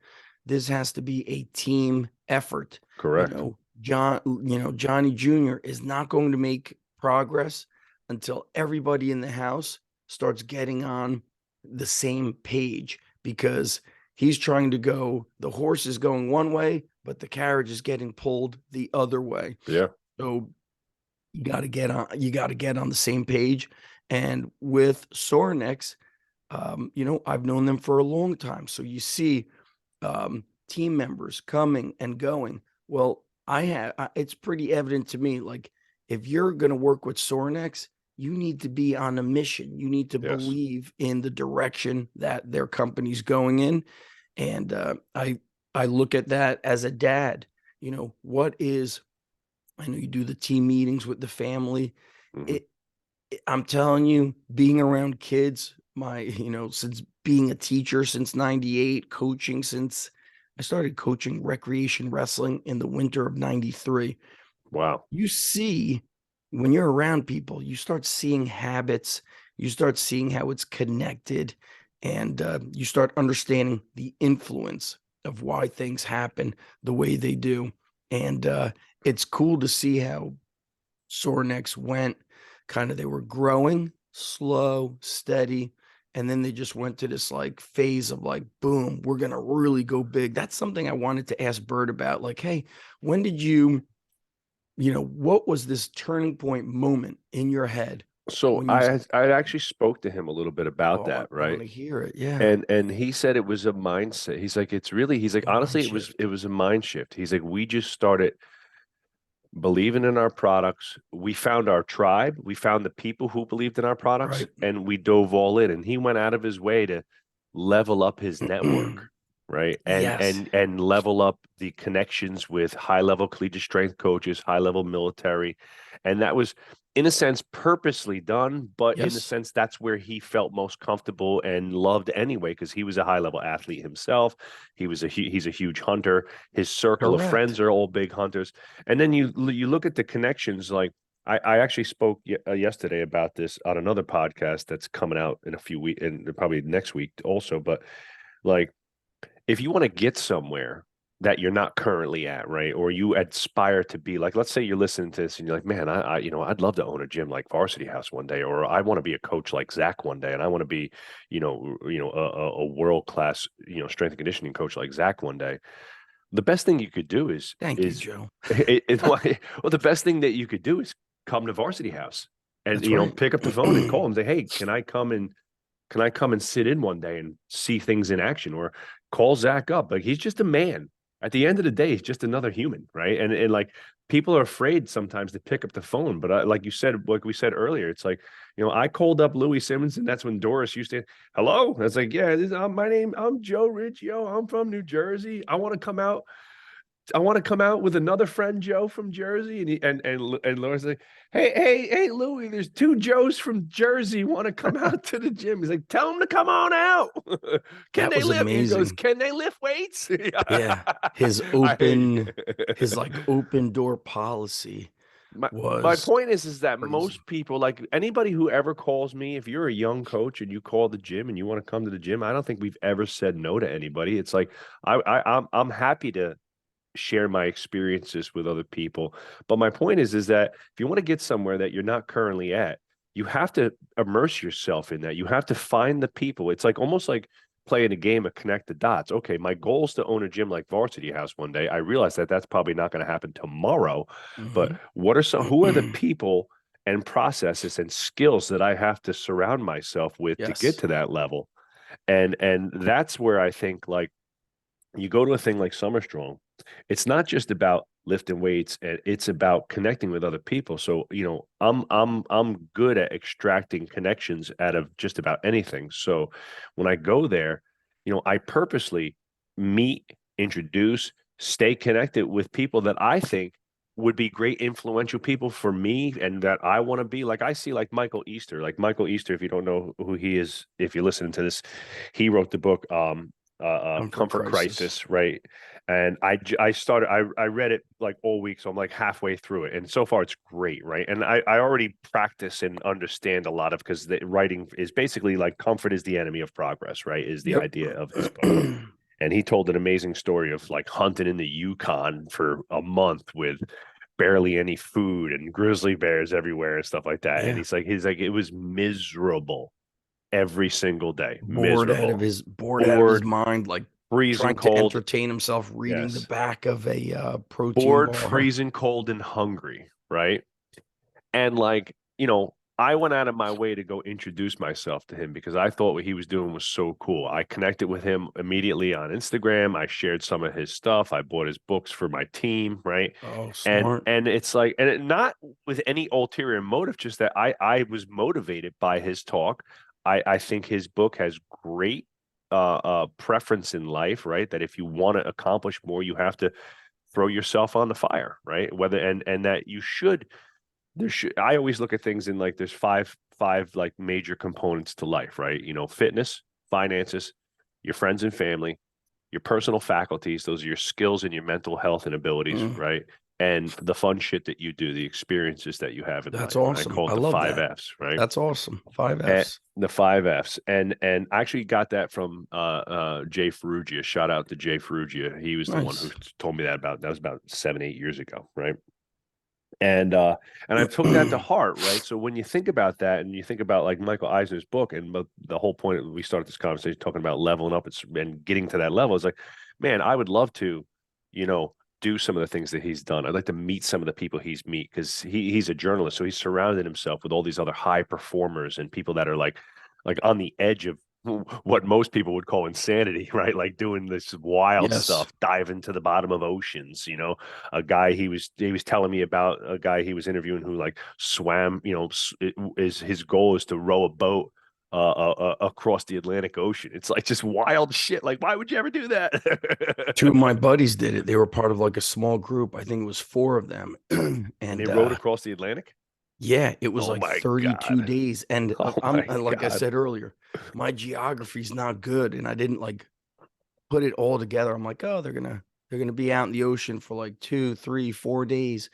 this has to be a team effort. correct. Johnny Jr. is not going to make progress until everybody in the house starts getting on the same page because he's trying to go, the horse is going one way, but the carriage is getting pulled the other way. Yeah, So you got to get on the same page. And with Sorinex, I've known them for a long time. So you see team members coming and going. Well, it's pretty evident to me, like if you're going to work with Sorinex, you need to be on a mission. You need to yes. believe in the direction that their company's going in. And I look at that as a dad. What is, I know you do the team meetings with the family. Hmm. It, I'm telling you, being around kids, since being a teacher since 98, coaching since I started coaching recreation wrestling in the winter of 93. Wow. You see, when you're around people, you start seeing habits, you start seeing how it's connected, and you start understanding the influence of why things happen the way they do. And it's cool to see how Sorinex went kind of, they were growing slow, steady. And then they just went to this like phase of like, boom, we're going to really go big. That's something I wanted to ask Bert about. Like, hey, when did what was this turning point moment in your head So when you, I actually spoke to him a little bit about oh, that, I want right? to hear it. Yeah. And he said it was a mindset. He's like, he's like, honestly, Mind it shift. was a mind shift. He's like, we just started believing in our products. We found our tribe. We found the people who believed in our products, Right. and we dove all in. And he went out of his way to level up his network, right? Yes. And level up the connections with high level collegiate strength coaches, high level military, and that was in a sense purposely done, but in the Yes. sense that's where he felt most comfortable and loved anyway because he was a high level athlete himself. He's a huge hunter. His circle of Correct. friends are all big hunters, and then you look at the connections. Like I actually spoke yesterday about this on another podcast that's coming out in a few weeks and probably next week also. But like, if you want to get somewhere that you're not currently at, right? Or you aspire to be like, let's say you're listening to this and you're like, man, I'd love to own a gym like Varsity House one day, or I want to be a coach like Zach one day, and I want to be, a world class, strength and conditioning coach like Zach one day. The best thing you could do Thank you, is Joe. well, the best thing that you could do is come to Varsity House and That's right. pick up the phone and call them, say, hey, can I come and sit in one day and see things in action, or call Zach up? Like, he's just a man. At the end of the day, he's just another human, right? And like, people are afraid sometimes to pick up the phone, but like you said, like we said earlier, it's like, I called up Louis Simmons, and that's when Doris used to, hello. I was like, yeah, my name, I'm Joe Riggio. I'm from New Jersey. I want to come out. I want to come out with another friend, Joe from Jersey, and Laura's like, hey, Louie, there's two Joes from Jersey want to come out to the gym. He's like, tell them to come on out. Can That they was lift? He goes, amazing. can they lift weights? Yeah. His I, open door policy my was point is that crazy. most people, like anybody who ever calls me, if you're a young coach and you call the gym and you want to come to the gym, I don't think we've ever said no to anybody. It's like I'm happy to share my experiences with other people. But my point is that if you want to get somewhere that you're not currently at, you have to immerse yourself in that. You have to find the people. It's like almost like playing a game of connect the dots. Okay, my goal is to own a gym like Varsity House one day. I realize that that's probably not going to happen tomorrow, but Mhm. who are the people and processes and skills that I have to surround myself with to get Yes. to that level? And that's where I think like you go to a thing like Summer Strong, it's not just about lifting weights, and it's about connecting with other people. So, I'm good at extracting connections out of just about anything. So when I go there, I purposely meet, introduce, stay connected with people that I think would be great influential people for me and that I want to be. Like I see like Michael Easter. Like Michael Easter, if you don't know who he is, if you're listening to this, he wrote the book Comfort Comfort crisis. Crisis, right? And I read it like all week, so I'm like halfway through it, and so far it's great, right? And I already practice and understand a lot of, because the writing is basically like comfort is the enemy of progress, right? Is the Yep. idea of his book. And he told an amazing story of like hunting in the Yukon for a month with barely any food and grizzly bears everywhere and stuff like that. And Yeah. he's like it was miserable every single day, miserable, Bored out of his bored, mind, like freezing trying to cold. entertain himself reading the Yes. back of a protein Bored, bar. freezing cold, and hungry, right? And like, I went out of my way to go introduce myself to him because I thought what he was doing was so cool. I connected with him immediately on Instagram. I shared some of his stuff. I bought his books for my team, right? Oh, And smart. and it's like, not with any ulterior motive, just that I was motivated by his talk. I think his book has great preference in life, right? That if you want to accomplish more, you have to throw yourself on the fire, right? Whether and that you should there should I always look at things in like there's five like major components to life, right? Fitness, finances, your friends and family, your personal faculties, those are your skills and your mental health and abilities, Mm, right? And the fun shit that you do, the experiences that you have in that's life. And I awesome. call I it the love five that. F's, right? That's awesome. Five And F's. the five F's. And I actually got that from Jay Ferrugia. Shout out to Jay Ferrugia. He was the one who Nice. told me that was about 7, 8 years ago, right? And I took that to heart, right? So when you think about that and you think about like Michael Eisner's book, and the whole point we started this conversation talking about leveling up and getting to that level, is like, man, I would love to, you know, do some of the things that he's done. I'd like to meet some of the people meet, because he's a journalist, so he's surrounded himself with all these other high performers and people that are like on the edge of what most people would call insanity, right? Like doing this wild Yes. stuff, diving to the bottom of oceans. A guy he was telling me about a guy he was interviewing who like swam. Is his goal is to row a boat across the Atlantic Ocean. It's like just wild shit. Like, why would you ever do that? Two of my buddies did it. They were part of like a small group. I think it was four of them. And they And rowed across the Atlantic. yeah, it was Oh like my 32 god. days. And Oh I'm my like I god. said earlier, my geography's not good and I didn't like put it all together. I'm like, oh, they're gonna be out in the ocean for like 2, 3, 4 days.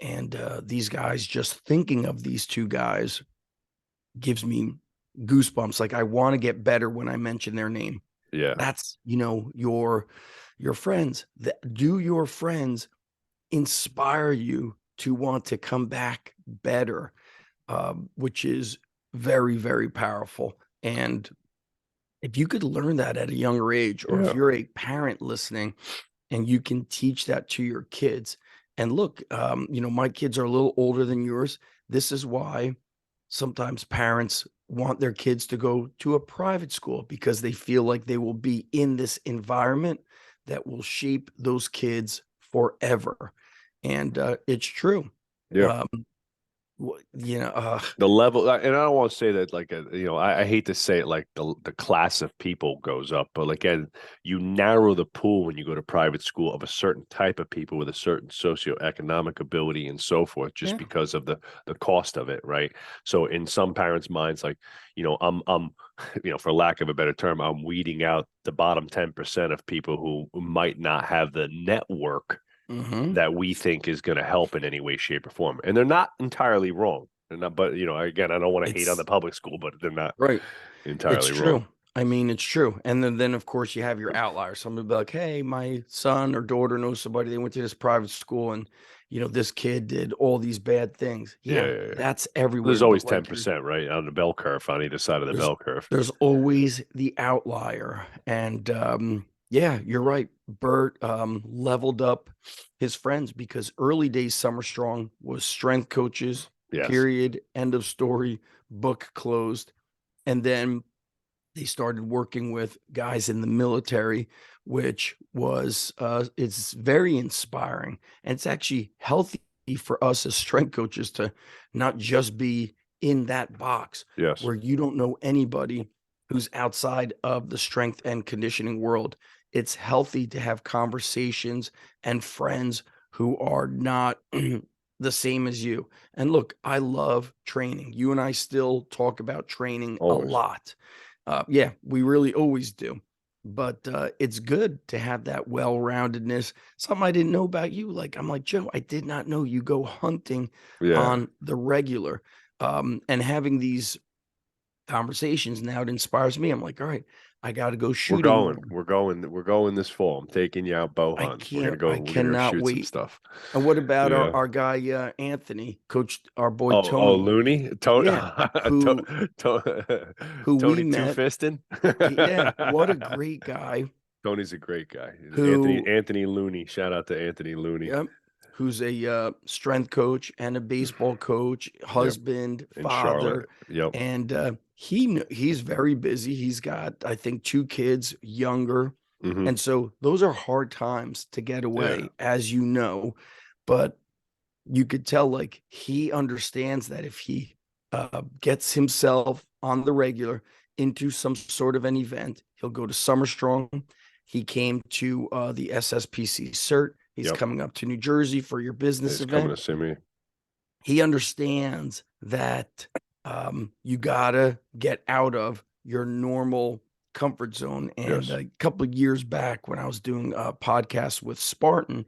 And these guys, just thinking of these two guys gives me goosebumps. Like I want to get better when I mention their name. Yeah. That's, your friends. Do your friends inspire you to want to come back better? Which is very, very powerful. And if you could learn that at a younger age, or if Yeah. you're a parent listening and you can teach that to your kids. And look, my kids are a little older than yours. This is why sometimes parents want their kids to go to a private school, because they feel like they will be in this environment that will shape those kids forever. And it's true. Yeah. Um, You know, The level, and I don't want to say that like I hate to say it like the class of people goes up, but again, you narrow the pool when you go to private school of a certain type of people with a certain socioeconomic ability and so forth, just yeah. because of the cost of it, right? So in some parents' minds, like I'm for lack of a better term, I'm weeding out the bottom 10% of people who might not have the network Hmm. that we think is going to help in any way, shape, or form. And they're not entirely wrong. They're not, but again, I don't want to hate on It's the public school, but they're not right. It's entirely wrong. true. I mean, it's true. And then of course, you have your outliers. Somebody will be like, hey, my son or daughter knows somebody. They went to this private school and, this kid did all these bad things. Yeah, Yeah, yeah, yeah. that's There's everywhere. always But ten like percent, right, on the bell curve, on either side of the there's bell curve. there's always the outlier. And yeah, you're right. Bert leveled up his friends because early days Summer Strong was strength coaches, Yes, period, end of story, book closed. And then they started working with guys in the military, which was it's very inspiring, and it's actually healthy for us as strength coaches to not just be in that box yes, where you don't know anybody who's outside of the strength and conditioning world. It's healthy to have conversations and friends who are not the same as you. And look, I love training. You and I still talk about training a always. lot. Yeah, we really always do. But it's good to have that well-roundedness. Something I didn't know about you. Like, I'm like, Joe, I did not know you go hunting Yeah, on the regular. And having these conversations now, it inspires me. I'm like, all right, I got to go we're shooting more. going, we're going, we're going this fall. I'm taking you out bow hunting. We're gonna go. I We're gonna go cannot shoot some wait. stuff. And what about Yeah. our guy Anthony, coach, our boy Oh, Tony? Looney, Tony, Yeah, who we Tony Two met. Fisting. Yeah, what a great guy Tony's a great guy. Anthony who Anthony Looney. Shout out to Anthony Looney. Yep. Who's a strength coach and a baseball coach, Yep, husband, in Charlotte. father, Yep. and he's very busy. He's got, I think, two kids younger, Hmm. and so those are hard times to get Yeah. away, as you know. But you could tell, like, he understands that if he gets himself on the regular into some sort of an event, he'll go to Summer Strong. He came to the SSPC cert. He's Yep. coming up to New Jersey for your business He's coming event. to see me. He understands that you gotta get out of your normal comfort zone. And Yes. a couple of years back, when I was doing a podcast with Spartan,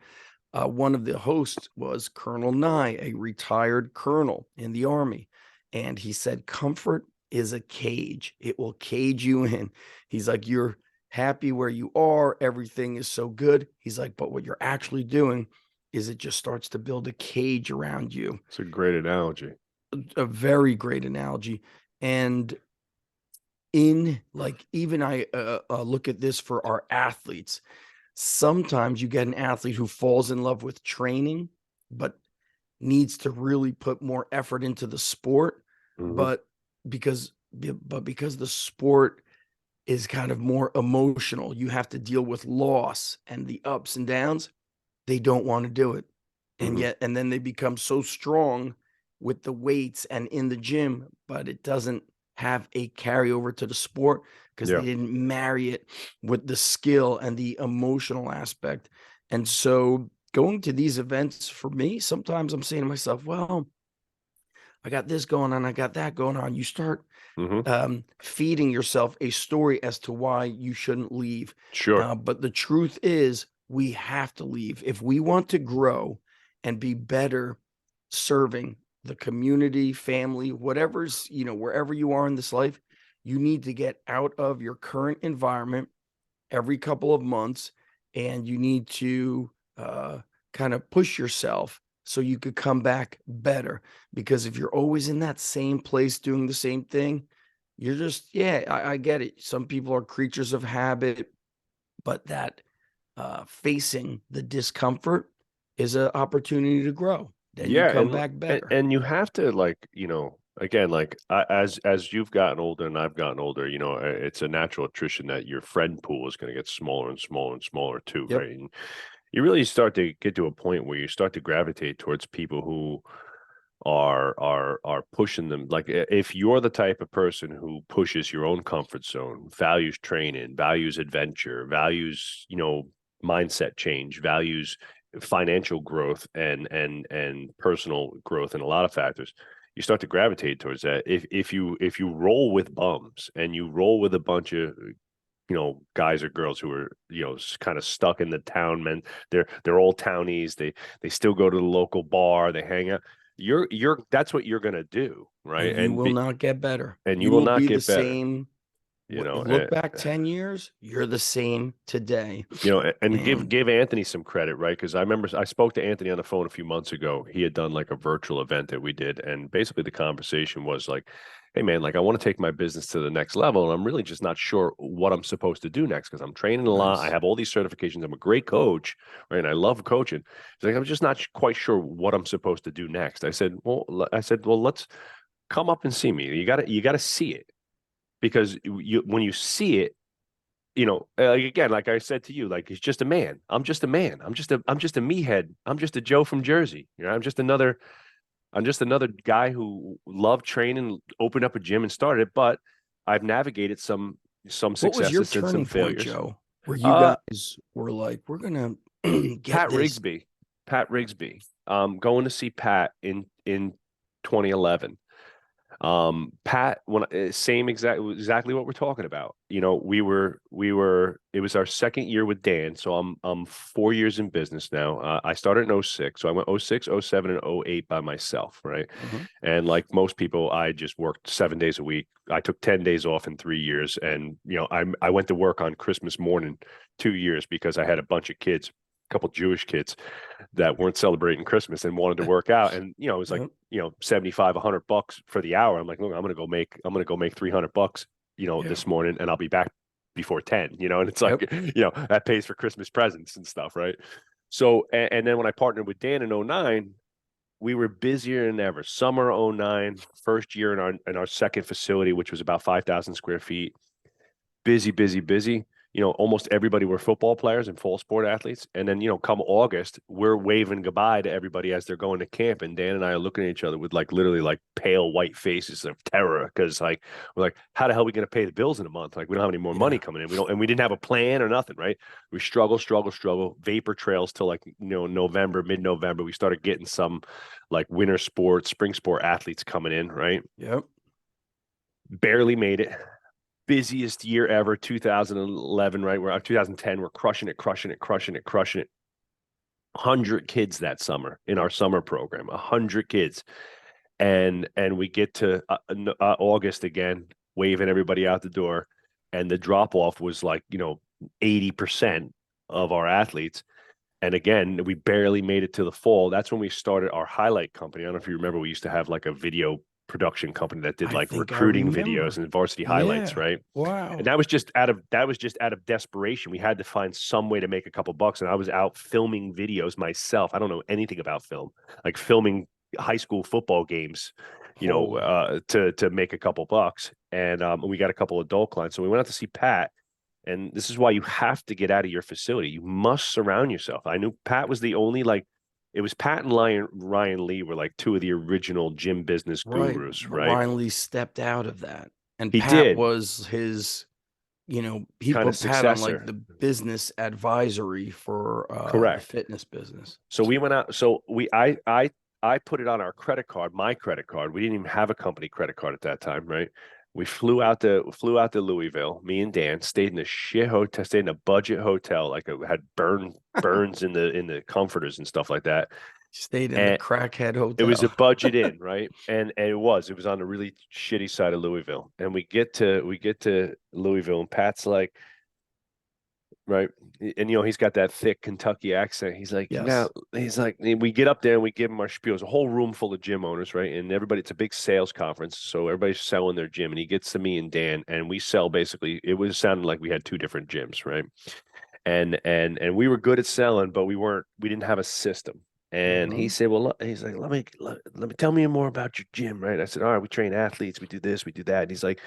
one of the hosts was Colonel Nye, a retired colonel in the Army. And he said, comfort is a cage, it will cage you in. He's like, you're happy where you are, everything is so good. He's like, but what you're actually doing is it just starts to build a cage around you. It's a great analogy. A very great analogy. And in like, even I look at this for our athletes. Sometimes you get an athlete who falls in love with training, but needs to really put more effort into the sport. Hmm. But because the sport is kind of more emotional, you have to deal with loss and the ups and downs. They don't want to do it. Hmm. And then they become so strong with the weights and in the gym, but it doesn't have a carryover to the sport because they Yeah. didn't marry it with the skill and the emotional aspect. And so going to these events for me, sometimes I'm saying to myself, well, I got this going on, I got that going on. You start Hmm. feeding yourself a story as to why you shouldn't leave. Sure. But the truth is, we have to leave if we want to grow and be better serving the community, family, whatever's, wherever you are in this life. You need to get out of your current environment every couple of months, and you need to kind of push yourself so you could come back better. Because if you're always in that same place doing the same thing, you're just, yeah, I get it. Some people are creatures of habit, but that facing the discomfort is an opportunity to grow. Then you Yeah, come back better. and you have to like again like as you've gotten older and I've gotten older, it's a natural attrition that your friend pool is going to get smaller and smaller and smaller too, Yep. right? And you really start to get to a point where you start to gravitate towards people who are pushing them. Like if you're the type of person who pushes your own comfort zone, values training, values adventure, values, mindset change, values financial growth and personal growth and a lot of factors, you start to gravitate towards that. If you roll with bums and you roll with a bunch of guys or girls who are kind of stuck in the town, man, they're all townies, they still go to the local bar, they hang out, you're that's what you're gonna do, right? And you will not get better. And you You will will not be the get better, same. Look back 10 years, you're the same today. and give Anthony some credit, right? Because I remember I spoke to Anthony on the phone a few months ago. He had done like a virtual event that we did, and basically the conversation was like, hey man, like I want to take my business to the next level, and I'm really just not sure what I'm supposed to do next because I'm training a lot. I have all these certifications. I'm a great coach, right? And I love coaching. He's like, I'm just not quite sure what I'm supposed to do next. I said, well, let's come up and see me. You gotta see it, because when you see it, again, like I said to you, like he's just a man. I'm just a man. I'm just a meathead. I'm just a Joe from Jersey. I'm just another guy who loved training, opened up a gym and started it, but I've navigated some What was your successes and some turning point, failures. Joe? Where you guys were like, we're gonna get Pat this. Rigsby. Going to see Pat in 2011. Pat, when exactly what we're talking about. It was our second year with Dan, so I'm 4 years in business now. I started in 06, so I went 06, 07, and 08 by myself, right? Mm-hmm. And like most people, I just worked 7 days a week. I took 10 days off in 3 years, and I went to work on Christmas morning 2 years because I had a bunch of kids, a couple Jewish kids that weren't celebrating Christmas and wanted to work out. And, it was like, 75, $100 for the hour. I'm like, look, I'm going to go make $300, this morning, and I'll be back before 10, and it's like, that pays for Christmas presents and stuff. Right. So, and then when I partnered with Dan in 09, we were busier than ever. Summer 09, first year in our second facility, which was about 5,000 square feet. Busy, busy, busy. Almost everybody were football players and fall sport athletes. And then, come August, we're waving goodbye to everybody as they're going to camp. And Dan and I are looking at each other with like literally like pale white faces of terror. Cause like, we're like, how the hell are we going to pay the bills in a month? Like, we don't have any more money coming in. We didn't have a plan or nothing. Right. We struggle, vapor trails till like, November, mid-November. We started getting some like winter sports, spring sport athletes coming in. Right. Yep. Barely made it. Busiest year ever, 2011, right? We're 2010, we're crushing it. 100 kids that summer in our summer program, 100 kids. And we get to August again, waving everybody out the door. And the drop off was like, 80% of our athletes. And again, we barely made it to the fall. That's when we started our highlight company. I don't know if you remember, we used to have like a video production company that did like recruiting videos and varsity highlights, right? Wow. And that was just out of desperation. We had to find some way to make a couple bucks. And I was out filming videos myself. I don't know anything about film, like filming high school football games, to make a couple bucks. And we got a couple adult clients. So we went out to see Pat. And this is why you have to get out of your facility. You must surround yourself. I knew Pat was the only it was Pat and Ryan Lee were like two of the original gym business gurus, right? Ryan Lee stepped out of that, and he Pat did. was his, he kind put of successor. Pat on like the business advisory for correct fitness business. So we went out. So I put it on our credit card, my credit card. We didn't even have a company credit card at that time, right? We flew out to Louisville. Me and Dan stayed in a shit hotel, stayed in a budget hotel, like it had burns in the comforters and stuff like that. Stayed in the crackhead hotel. It was a budget in, right? And it was on the really shitty side of Louisville. And we get to Louisville, and Pat's like, right, and he's got that thick Kentucky accent. He's like, we get up there and we give him our spiel. It's a whole room full of gym owners, right? And everybody, it's a big sales conference, so everybody's selling their gym. And he gets to me and Dan, and we sell basically. It was sounding like we had two different gyms, right? And we were good at selling, but we didn't have a system. And he said, well, he's like, let me tell me more about your gym, right? I said, all right, we train athletes, we do this, we do that. And he's like,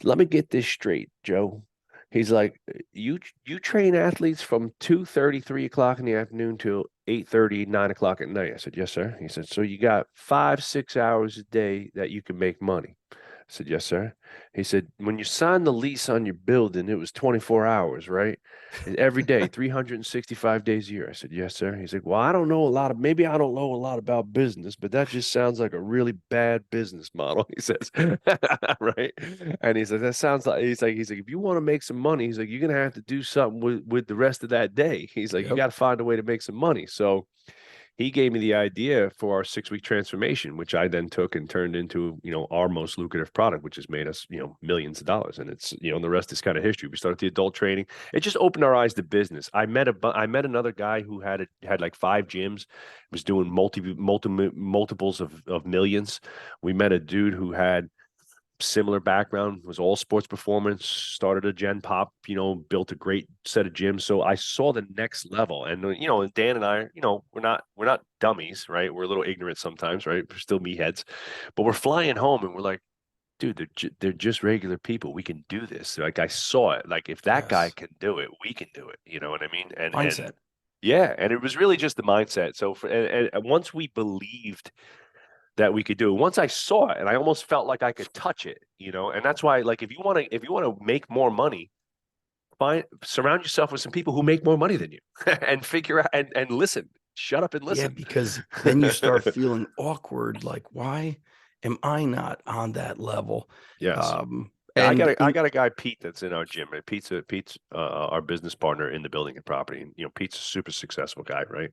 let me get this straight, Joe. He's like, you train athletes from 2:30, 3 o'clock in the afternoon till 8:30, 9 o'clock at night. I said, yes, sir. He said, so you got 5, 6 hours a day that you can make money. I said, yes, sir. He said, when you signed the lease on your building, it was 24 hours, right? And every day, 365 days a year. I said, yes, sir. He's like, well, I don't know a lot of, maybe I don't know a lot about business, but that just sounds like a really bad business model. He says, right? And he said, that sounds like, he's like, if you want to make some money, he's like, you're going to have to do something with the rest of that day. He's like, you Yep. got to find a way to make some money. So, he gave me the idea for our 6-week transformation, which I then took and turned into, our most lucrative product, which has made us, millions of dollars. And it's, the rest is kind of history. We started the adult training. It just opened our eyes to business. I met another guy who had like 5 gyms, was doing multiples of millions. We met a dude who had similar background, was all sports performance, started a gen pop, built a great set of gyms. So I saw the next level. And and Dan and I, we're not dummies, right? We're a little ignorant sometimes, right? We're still meatheads, but we're flying home and we're like, dude, they're just regular people. We can do this. Like, I saw it. Like, if that guy Yes. can do it, we can do it. You know what I mean? And Mindset. yeah, and it was really just the mindset. So and once we believed that we could do. Once I saw it, and I almost felt like I could touch it, and that's why, like, if you want to make more money, surround yourself with some people who make more money than you, and figure out and listen. Shut up and Yeah, listen. because then you start feeling awkward. Like, why am I not on that level? Yes. Yeah, I And got a, I in got a guy, Pete, that's in our gym. And Pete's our business partner in the building and property. And Pete's a super successful guy, right?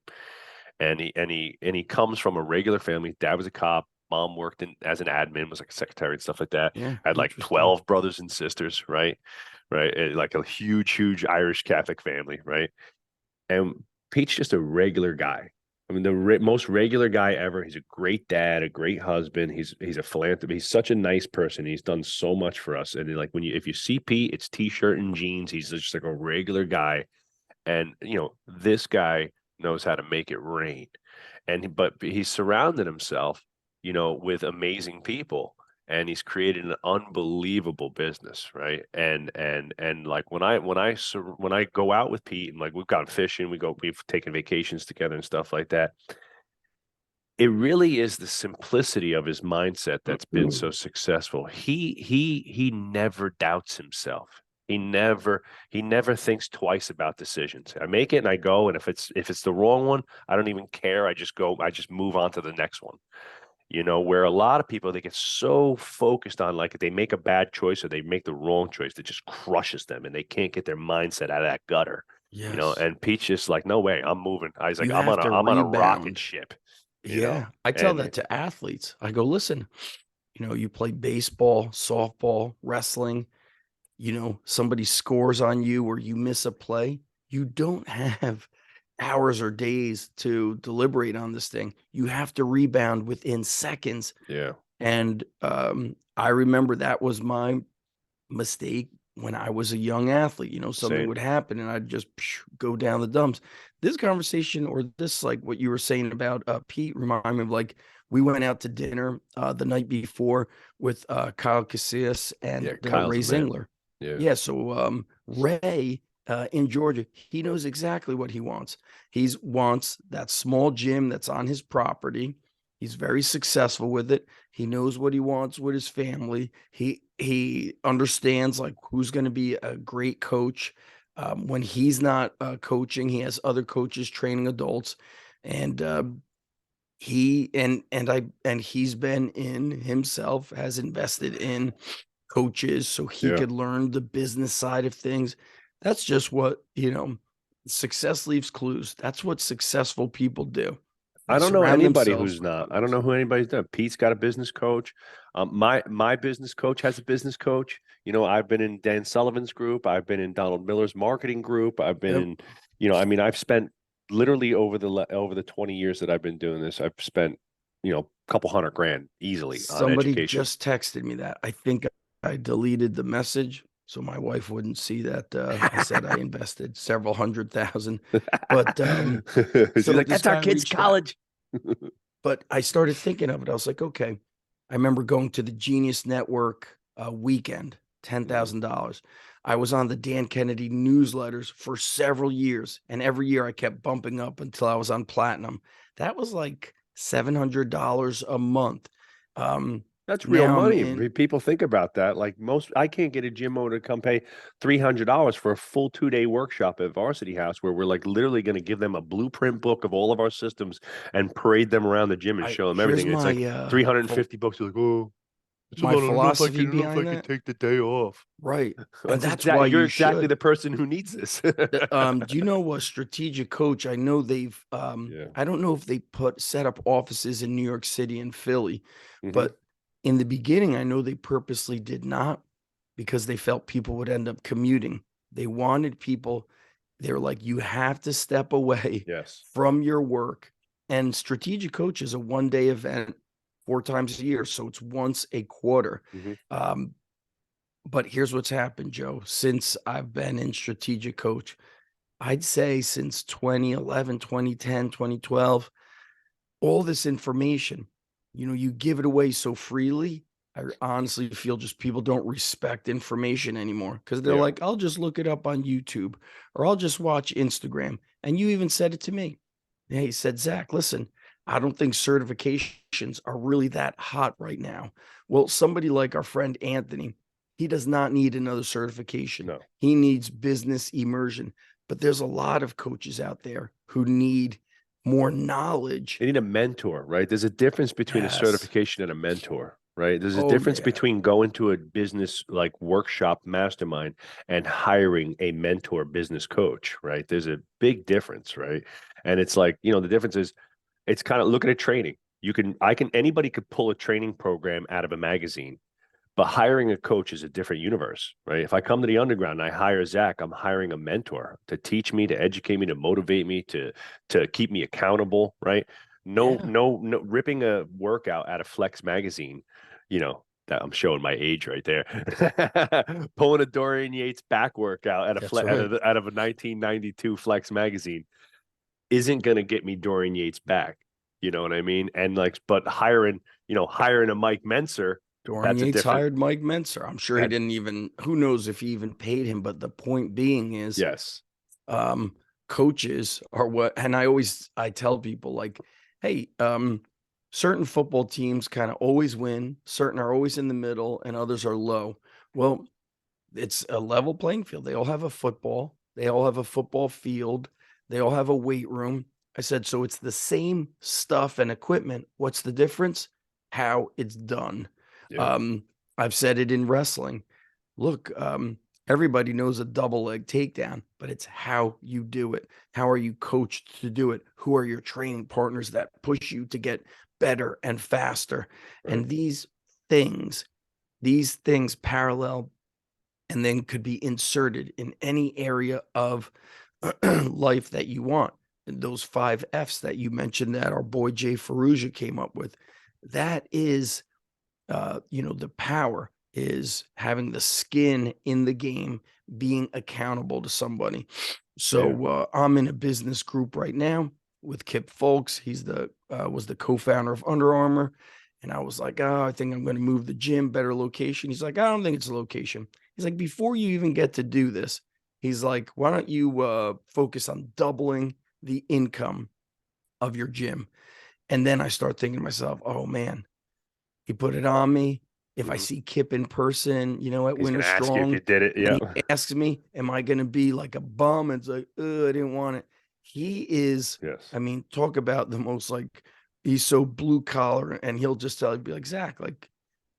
And he comes from a regular family. Dad was a cop. Mom worked as an admin, was like a secretary and stuff like that. yeah, Had like interesting. 12 brothers and sisters, right? Right. Like a huge Irish Catholic family, right? And Pete's just a regular guy. I mean, the most regular guy ever. He's a great dad, a great husband. He's a philanthropist. He's such a nice person. He's done so much for us. And like, if you see Pete, it's t-shirt and jeans. He's just like a regular guy. And this guy knows how to make it rain. But he's surrounded himself, with amazing people, and he's created an unbelievable business, right? And like, when I go out with Pete, and like, we've gone fishing, we've taken vacations together and stuff like that. It really is the simplicity of his mindset that's been so successful. He never doubts himself. He never thinks twice about decisions. I make it and I go, and if it's the wrong one, I don't even care. I just move on to the next one. Where a lot of people, they get so focused on, like, if they make a bad choice or they make the wrong choice, that just crushes them and they can't get their mindset out of that gutter. Yes. And Pete's just like, no way, I'm moving. I was like, You I'm have on a to I'm on a rocket rebound. ship, Yeah. I tell and that to athletes. I go, listen, you play baseball, softball, wrestling, somebody scores on you or you miss a play. You don't have hours or days to deliberate on this thing. You have to rebound within seconds. yeah, And I remember that was my mistake when I was a young athlete. Something same. would happen and I'd just go down the dumps. This conversation, or this, like what you were saying about Pete, remind me of, like, we went out to dinner the night before with Kyle Casillas and Yeah, Kyle's Ray the man. Zingler. Yeah, Yeah, so Ray in Georgia, he knows exactly what he wants. He wants that small gym that's on his property. He's very successful with it. He knows what he wants with his family. He understands, like, who's going to be a great coach. When he's not coaching, he has other coaches training adults, and he's been in himself, has invested in coaches so he yeah. could learn the business side of things. That's just what, success leaves clues. That's what successful people do. They I don't know surround anybody themselves who's with not. I don't others. know who anybody's done. Pete's got a business coach. My business coach has a business coach. I've been in Dan Sullivan's group. I've been in Donald Miller's marketing group. I've been Yep. in, I mean, I've spent literally over the 20 years that I've been doing this, I've spent, a couple hundred grand easily on Somebody education. just texted me that. I think I deleted the message so my wife wouldn't see that I said I invested several hundred thousand. But She's so like, this that's our guy kid's reached out. college. But I started thinking of it. I was like, okay. I remember going to the Genius Network weekend $10,000. I was on the Dan Kennedy newsletters for several years, and every year I kept bumping up until I was on platinum. That was like $700 a month. That's real money. People think about that. Like I can't get a gym owner to come pay $300 for a full 2-day workshop at Varsity House, where we're like literally going to give them a blueprint book of all of our systems and parade them around the gym and show them everything. It's like $350. You're like, oh, it's a my lot. I don't know if I philosophy can, behind that. take the day off. Right. And That's why you're you exactly should. the person who needs this. Do you know a strategic coach? I know they've Yeah. I don't know if they set up offices in New York City and Philly, Mhm. but in the beginning, I know they purposely did not, because they felt people would end up commuting. They wanted people, they're like, you have to step away Yes. from your work. And strategic coach is a 1-day event 4 times a year. So it's once a quarter. Mhm. But here's what's happened, Joe, since I've been in strategic coach. I'd say since 2011, 2010, 2012, all this information, you give it away so freely. I honestly feel just people don't respect information anymore, because they're Yeah. like, I'll just look it up on YouTube, or I'll just watch Instagram. And you even said it to me. Yeah, he said, Zach, listen, I don't think certifications are really that hot right now. Well, somebody like our friend Anthony, he does not need another certification. No. He needs business immersion. But there's a lot of coaches out there who need more knowledge. They need a mentor, right? There's a difference between a Yes. certification and a mentor, right? There's a Oh, difference yeah. between going to a business like workshop mastermind and hiring a mentor business coach, right? There's a big difference, right? And it's like, the difference is, it's kind of, look at a training. Anybody could pull a training program out of a magazine. But hiring a coach is a different universe, right? If I come to the underground and I hire Zach, I'm hiring a mentor to teach me, to educate me, to motivate me, to keep me accountable, right? No, Yeah. no, no, ripping a workout out of Flex magazine, that I'm showing my age right there. Pulling a Dorian Yates back workout out of a 1992 Flex magazine isn't going to get me Dorian Yates back. You know what I mean? And but hiring a Mike Menser. Dorian Yates hired Mike Menser. I'm sure he didn't even, who knows if he even paid him. But the point being is, yes, coaches are what, and I tell people, like, hey, certain football teams kind of always win, certain are always in the middle, and others are low. Well, it's a level playing field. They all have a football, they all have a football field, they all have a weight room. I said, so it's the same stuff and equipment. What's the difference? How it's done. yeah. I've said it in wrestling. Look, everybody knows a double leg takedown, but it's how you do it. How are you coached to do it? Who are your training partners that push you to get better and faster? Right. And these things parallel and then could be inserted in any area of life that you want. And those 5 F's that you mentioned that our boy Jay Ferrugia came up with, that is, the power is having the skin in the game, being accountable to somebody. So I'm in a business group right now with Kip Folks. He's was the co-founder of Under Armour. And I was like, I think I'm going to move the gym, better location. He's like, I don't think it's a location. He's like, before you even get to do this, he's like, why don't you focus on doubling the income of your gym? And then I start thinking to myself, oh man, he put it on me. If I see Kip in person, at He's Winter gonna ask you if Strong, you did it. and Yeah. he asks me, am I going to be like a bum? And it's like, I didn't want it. He is, Yes. I mean, talk about the most, like, he's so blue collar, and he'll just be like, Zach, like,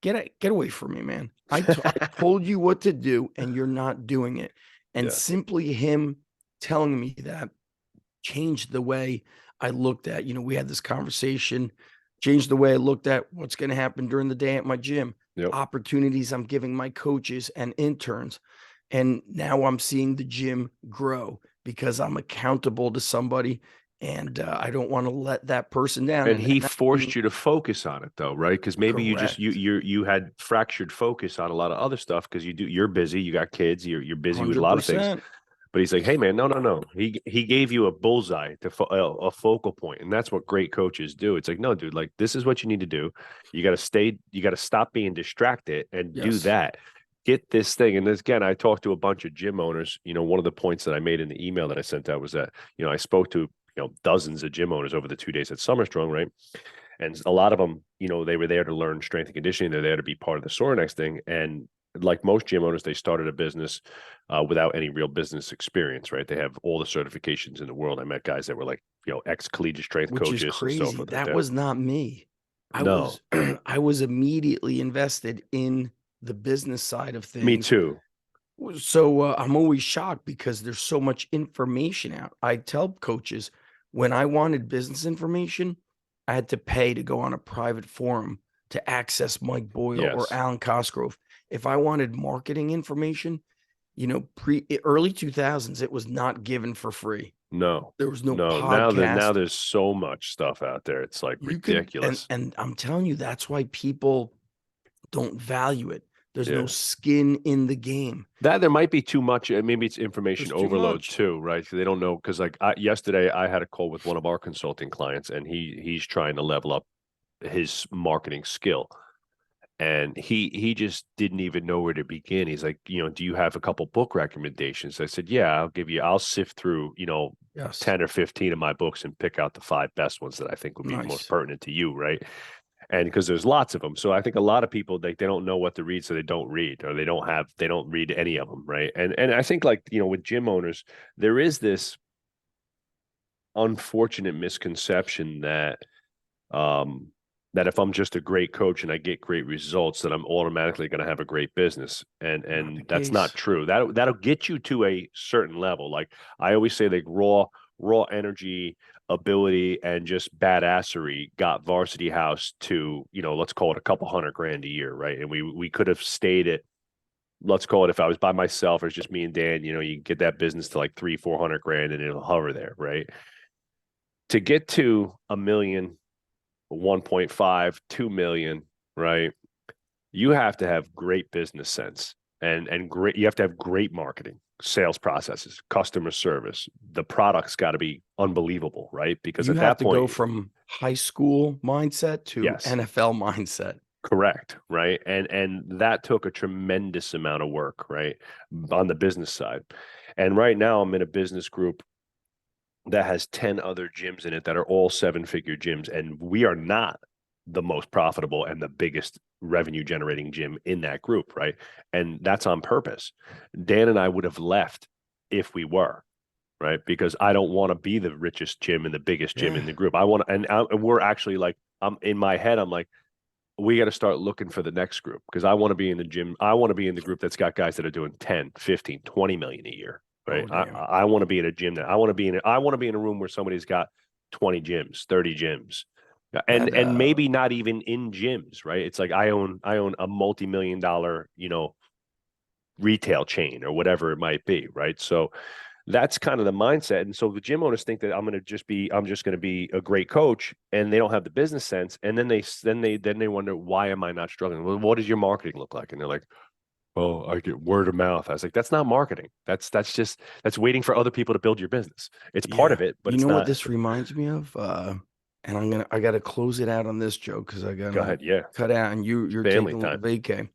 get away from me, man. I told you what to do and you're not doing it. And Yes. simply him telling me that changed the way I looked at, we had this conversation, changed the way I looked at what's going to happen during the day at my gym, Yep. opportunities I'm giving my coaches and interns. And now I'm seeing the gym grow because I'm accountable to somebody, and I don't want to let that person down. And he forced you to focus on it, though, right? Because maybe you had fractured focus on a lot of other stuff because you're busy, you got kids, you're busy with a lot of things. But he's like, hey man, no. He gave you a bullseye a focal point, and that's what great coaches do. It's like, no, dude, like this is what you need to do. You got to stop being distracted and do that. get this thing. And this, again, I talked to a bunch of gym owners. One of the points that I made in the email that I sent out was that, I spoke to, dozens of gym owners over the 2 days at Summer Strong, right? And a lot of them, they were there to learn strength and conditioning. They're there to be part of the Sorinex thing. And like most gym owners, they started a business without any real business experience, right? They have all the certifications in the world. I met guys that were like, ex-collegiate strength Which is coaches and so crazy. forth like That that. was not me. I No, was I was immediately invested in the business side of me things. too. So I'm always shocked because there's so much information out. I tell coaches when I wanted business information, I had to pay to go on a private forum to access Mike Boyle or Yes. Alan Cosgrove. If I wanted marketing information, early 2000s, it was not given for free. No, There was no no. Now podcast. there's so much stuff out there. It's like You could, and ridiculous. and I'm telling you, that's why people don't value it. There's no Yeah. skin in the game. That there might be too much. Maybe it's information There's too overload much. too, right? They don't know because like yesterday I had a call with one of our consulting clients, and he's trying to level up his marketing skill, and he just didn't even know where to begin. He's like, do you have a couple book recommendations? I said, yeah, I'll sift through, Yes. 10 or 15 of my books and pick out the 5 best ones that I think would be most Nice. pertinent to you, right? And because there's lots of them, so I think a lot of people they don't know what to read, so they don't read, or they don't read any of them, right? And I think like with gym owners, there is this unfortunate misconception that that if I'm just a great coach and I get great results, that I'm automatically going to have a great business, and Not the that's not case. true. That'll get you to a certain level. Like I always say, like raw energy, ability, and just badassery got Varsity House to let's call it a couple $100,000 a year, right? And we could have stayed at, let's call it, if I was by myself or it's just me and Dan, you get that business to like 300-400 grand and it'll hover there, right? To get to a million, 1.5, 2 million, right? You have to have great business sense and great, you have to have great marketing, sales processes, customer service. The product's got to be unbelievable, right? Because You at have that to go point, from high school mindset to yes, NFL mindset. correct, right? And that took a tremendous amount of work, right? On the business side. And right now I'm in a business group that has 10 other gyms in it that are all 7-figure gyms. And we are not the most profitable and the biggest revenue generating gym in that group, right? And that's on purpose. Dan and I would have left if we were, right? Because I don't want to be the richest gym and the biggest gym Yeah. in the group. I want to, and we're actually like, I'm in my head, I'm like, we got to start looking for the next group because I want to be in the gym. I want to be in the group that's got guys that are doing 10, 15, 20 million a year. Right. Oh, damn. I want to be in a gym that I want to be in a room where somebody's got 20 gyms, 30 gyms. And That maybe not even in gyms, right? It's like I own a multi-million-dollar, retail chain or whatever it might be, right? So that's kind of the mindset. And so the gym owners think that I'm just going to be a great coach, and they don't have the business sense. And then they wonder, why am I not struggling? Well, what does your marketing look like? And they're like, oh, I get word of mouth. I was like, that's not marketing. That's waiting for other people to build your business. It's part Yeah. of it, but You it's know what not. this reminds me of? And I gotta close it out on this joke because I Go gotta ahead. Yeah. cut out and you're Family taking a little time. vacay.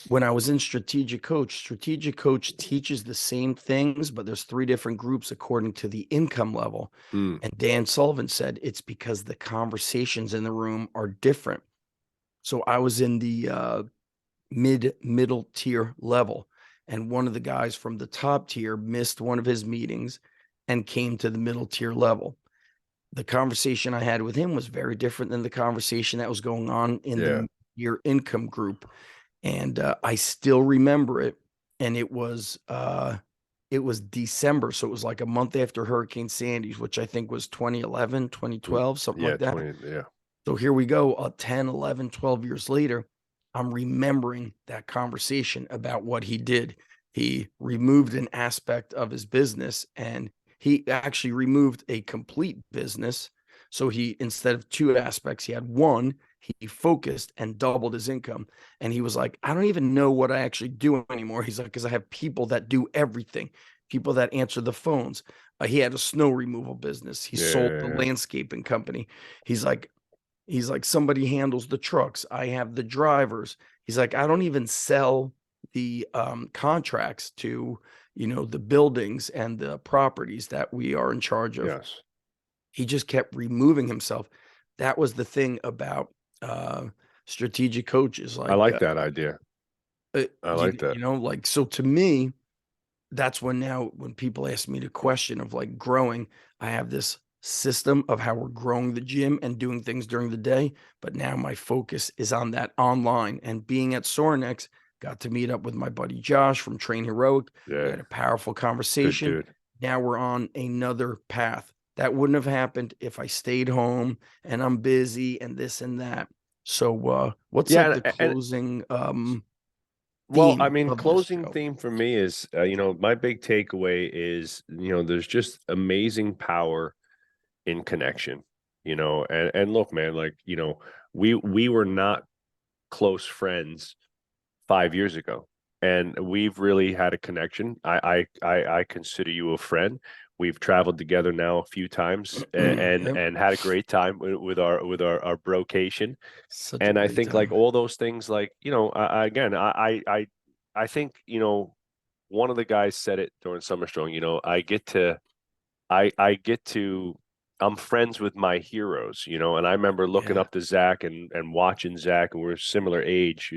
When I was in strategic coach teaches the same things, but there's 3 different groups according to the income level. Mm, And Dan Sullivan said it's because the conversations in the room are different. So I was in the middle tier level, and one of the guys from the top tier missed one of his meetings and came to the middle tier level. The conversation I had with him was very different than the conversation that was going on in yeah. the your income group. And I still remember it. And it was December. So it was like a month after Hurricane Sandy, which I think was 2011, Mm, 2012, something yeah. like that. 20. Yeah. So here we go, 10, 11, 12 years later. I'm remembering that conversation about what he did. He removed an aspect of his business, and he actually removed a complete business. So he, instead of 2 aspects, he had one. He focused and doubled his income. And he was like, I don't even know what I actually do anymore. He's like, because I have people that do everything, people that answer the phones. He had a snow removal business. He sold the Yeah. landscaping company. He's like, somebody handles the trucks. I have the drivers. He's like, I don't even sell the contracts to, the buildings and the properties that we are in charge of. Yes. He just kept removing himself. That was the thing about strategic coaches. I Like, like that idea. I like that. like, so to me, that's when people ask me the question of like growing, I have this system of how we're growing the gym and doing things during the day. But now my focus is on that online, and being at Sorinex, got to meet up with my buddy Josh from Train Heroic. We Yeah. had a powerful Good conversation. dude. Now we're on another path. That wouldn't have happened if I stayed home and I'm busy and this and that. So what's like Yeah. the closing Well, I theme mean, of this closing show? theme for me is, my big takeaway is, there's just amazing power in connection, and look, man, like, we were not close friends 5 years ago, and we've really had a connection. I consider you a friend. We've traveled together now a few times, and Yep. and had a great time with our brocation. Such a And I great think like time. all those things, like, again, I think, one of the guys said it during Summer Strong. I get to I'm friends with my heroes, and I remember looking Yeah. up to Zach and watching Zach, and we're a similar age.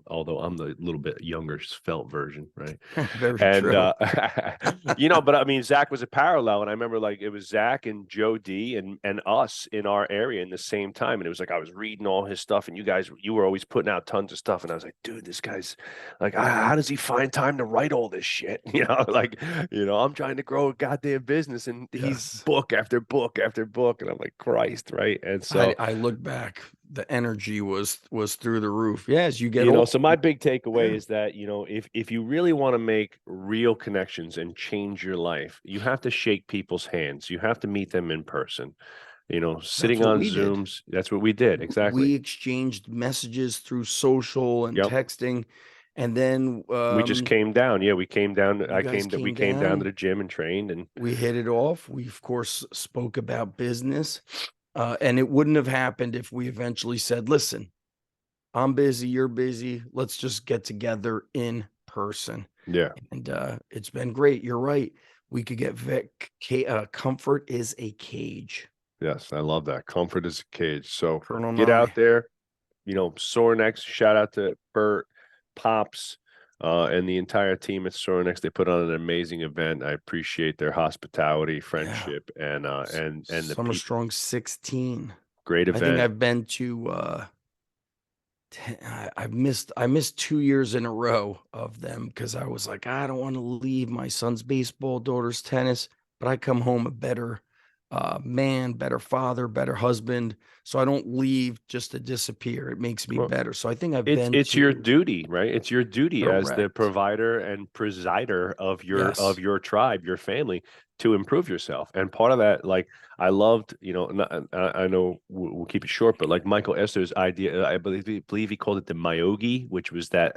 Although I'm the little bit younger felt version, right? Very And true. but I mean, Zach was a parallel, and I remember like it was Zach and Joe D and us in our area in the same time, and it was like I was reading all his stuff, and you were always putting out tons of stuff, and I was like, dude, this guy's like, how does he find time to write all this shit? Like, I'm trying to grow a goddamn business, and he's Yes. book after book after book, and I'm like, Christ, right? And I so, I look back, the energy was through the roof. Yeah, as you get older. so my big takeaway Yeah, is that, if you really want to make real connections and change your life, you have to shake people's hands. You have to meet them in person. that's Sitting what on we did. Zooms, that's what we did. Exactly. We exchanged messages through social and Yep. texting, and then We just came down. Yeah, we came down. you guys We came came down to down. the gym and trained, and We hit it off. We of course spoke about business, and it wouldn't have happened if we eventually said, "Listen, I'm busy, you're busy. Let's just get together in person." yeah. And it's been great. You're right. We could get comfort is a cage. Yes, I love that. Comfort is a cage. So Colonel get out Nye. there, Sorinex, shout out to Bert, Pops, and the entire team at Sorinex. They put on an amazing event. I appreciate their hospitality, Yeah. friendship, and the Summer people. Strong 16. Great I think event. I've been to I missed 2 years in a row of them because I was like, I don't want to leave my son's baseball, daughter's tennis, but I come home a better man, better father, better husband. So I don't leave just to disappear. It makes me Well, better. So I think I've it's been it's your to duty, right? It's your duty as the correct. provider and presider of your Yes. tribe, your family, to improve yourself. And part of that, like, I loved, I know we'll keep it short, but like Michael Esser's idea, I believe he called it the Myogi, which was that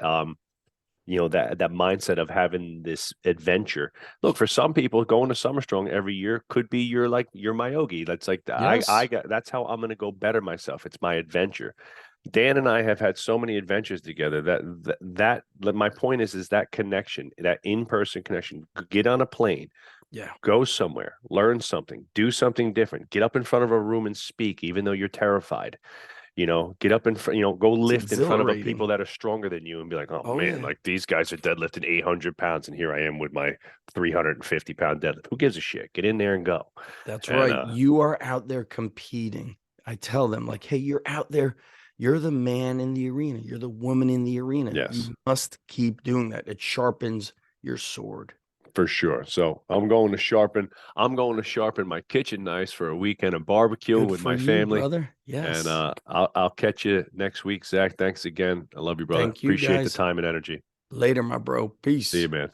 that mindset of having this adventure. Look, for some people, going to Summer Strong every year could be your Myogi. That's like I Yes. got that's how I'm going to go better myself. It's my adventure. Dan and I have had so many adventures together that my point is that connection, that in-person connection. Get on a plane, Yeah. go somewhere, learn something, do something different, get up in front of a room and speak, even though you're terrified. Get up in front, go It's lift in front of a exhilarating. people that are stronger than you and be like, oh Oh man, yeah. like these guys are deadlifting 800 pounds, and here I am with my 350-pound deadlift. Who gives a shit? Get in there and go. That's And right. You are out there competing. I tell them, like, hey, you're out there. You're the man in the arena. You're the woman in the arena. yes, You must keep doing that. It sharpens your sword. for sure. So I'm going to sharpen my kitchen knives for a weekend of barbecue Good with for my you, family. brother. And Yes. I'll catch you next week, Zach. Thanks again. I love you, brother. Thank you, Appreciate the guys. time and energy. Later, my bro. See you, Peace. man.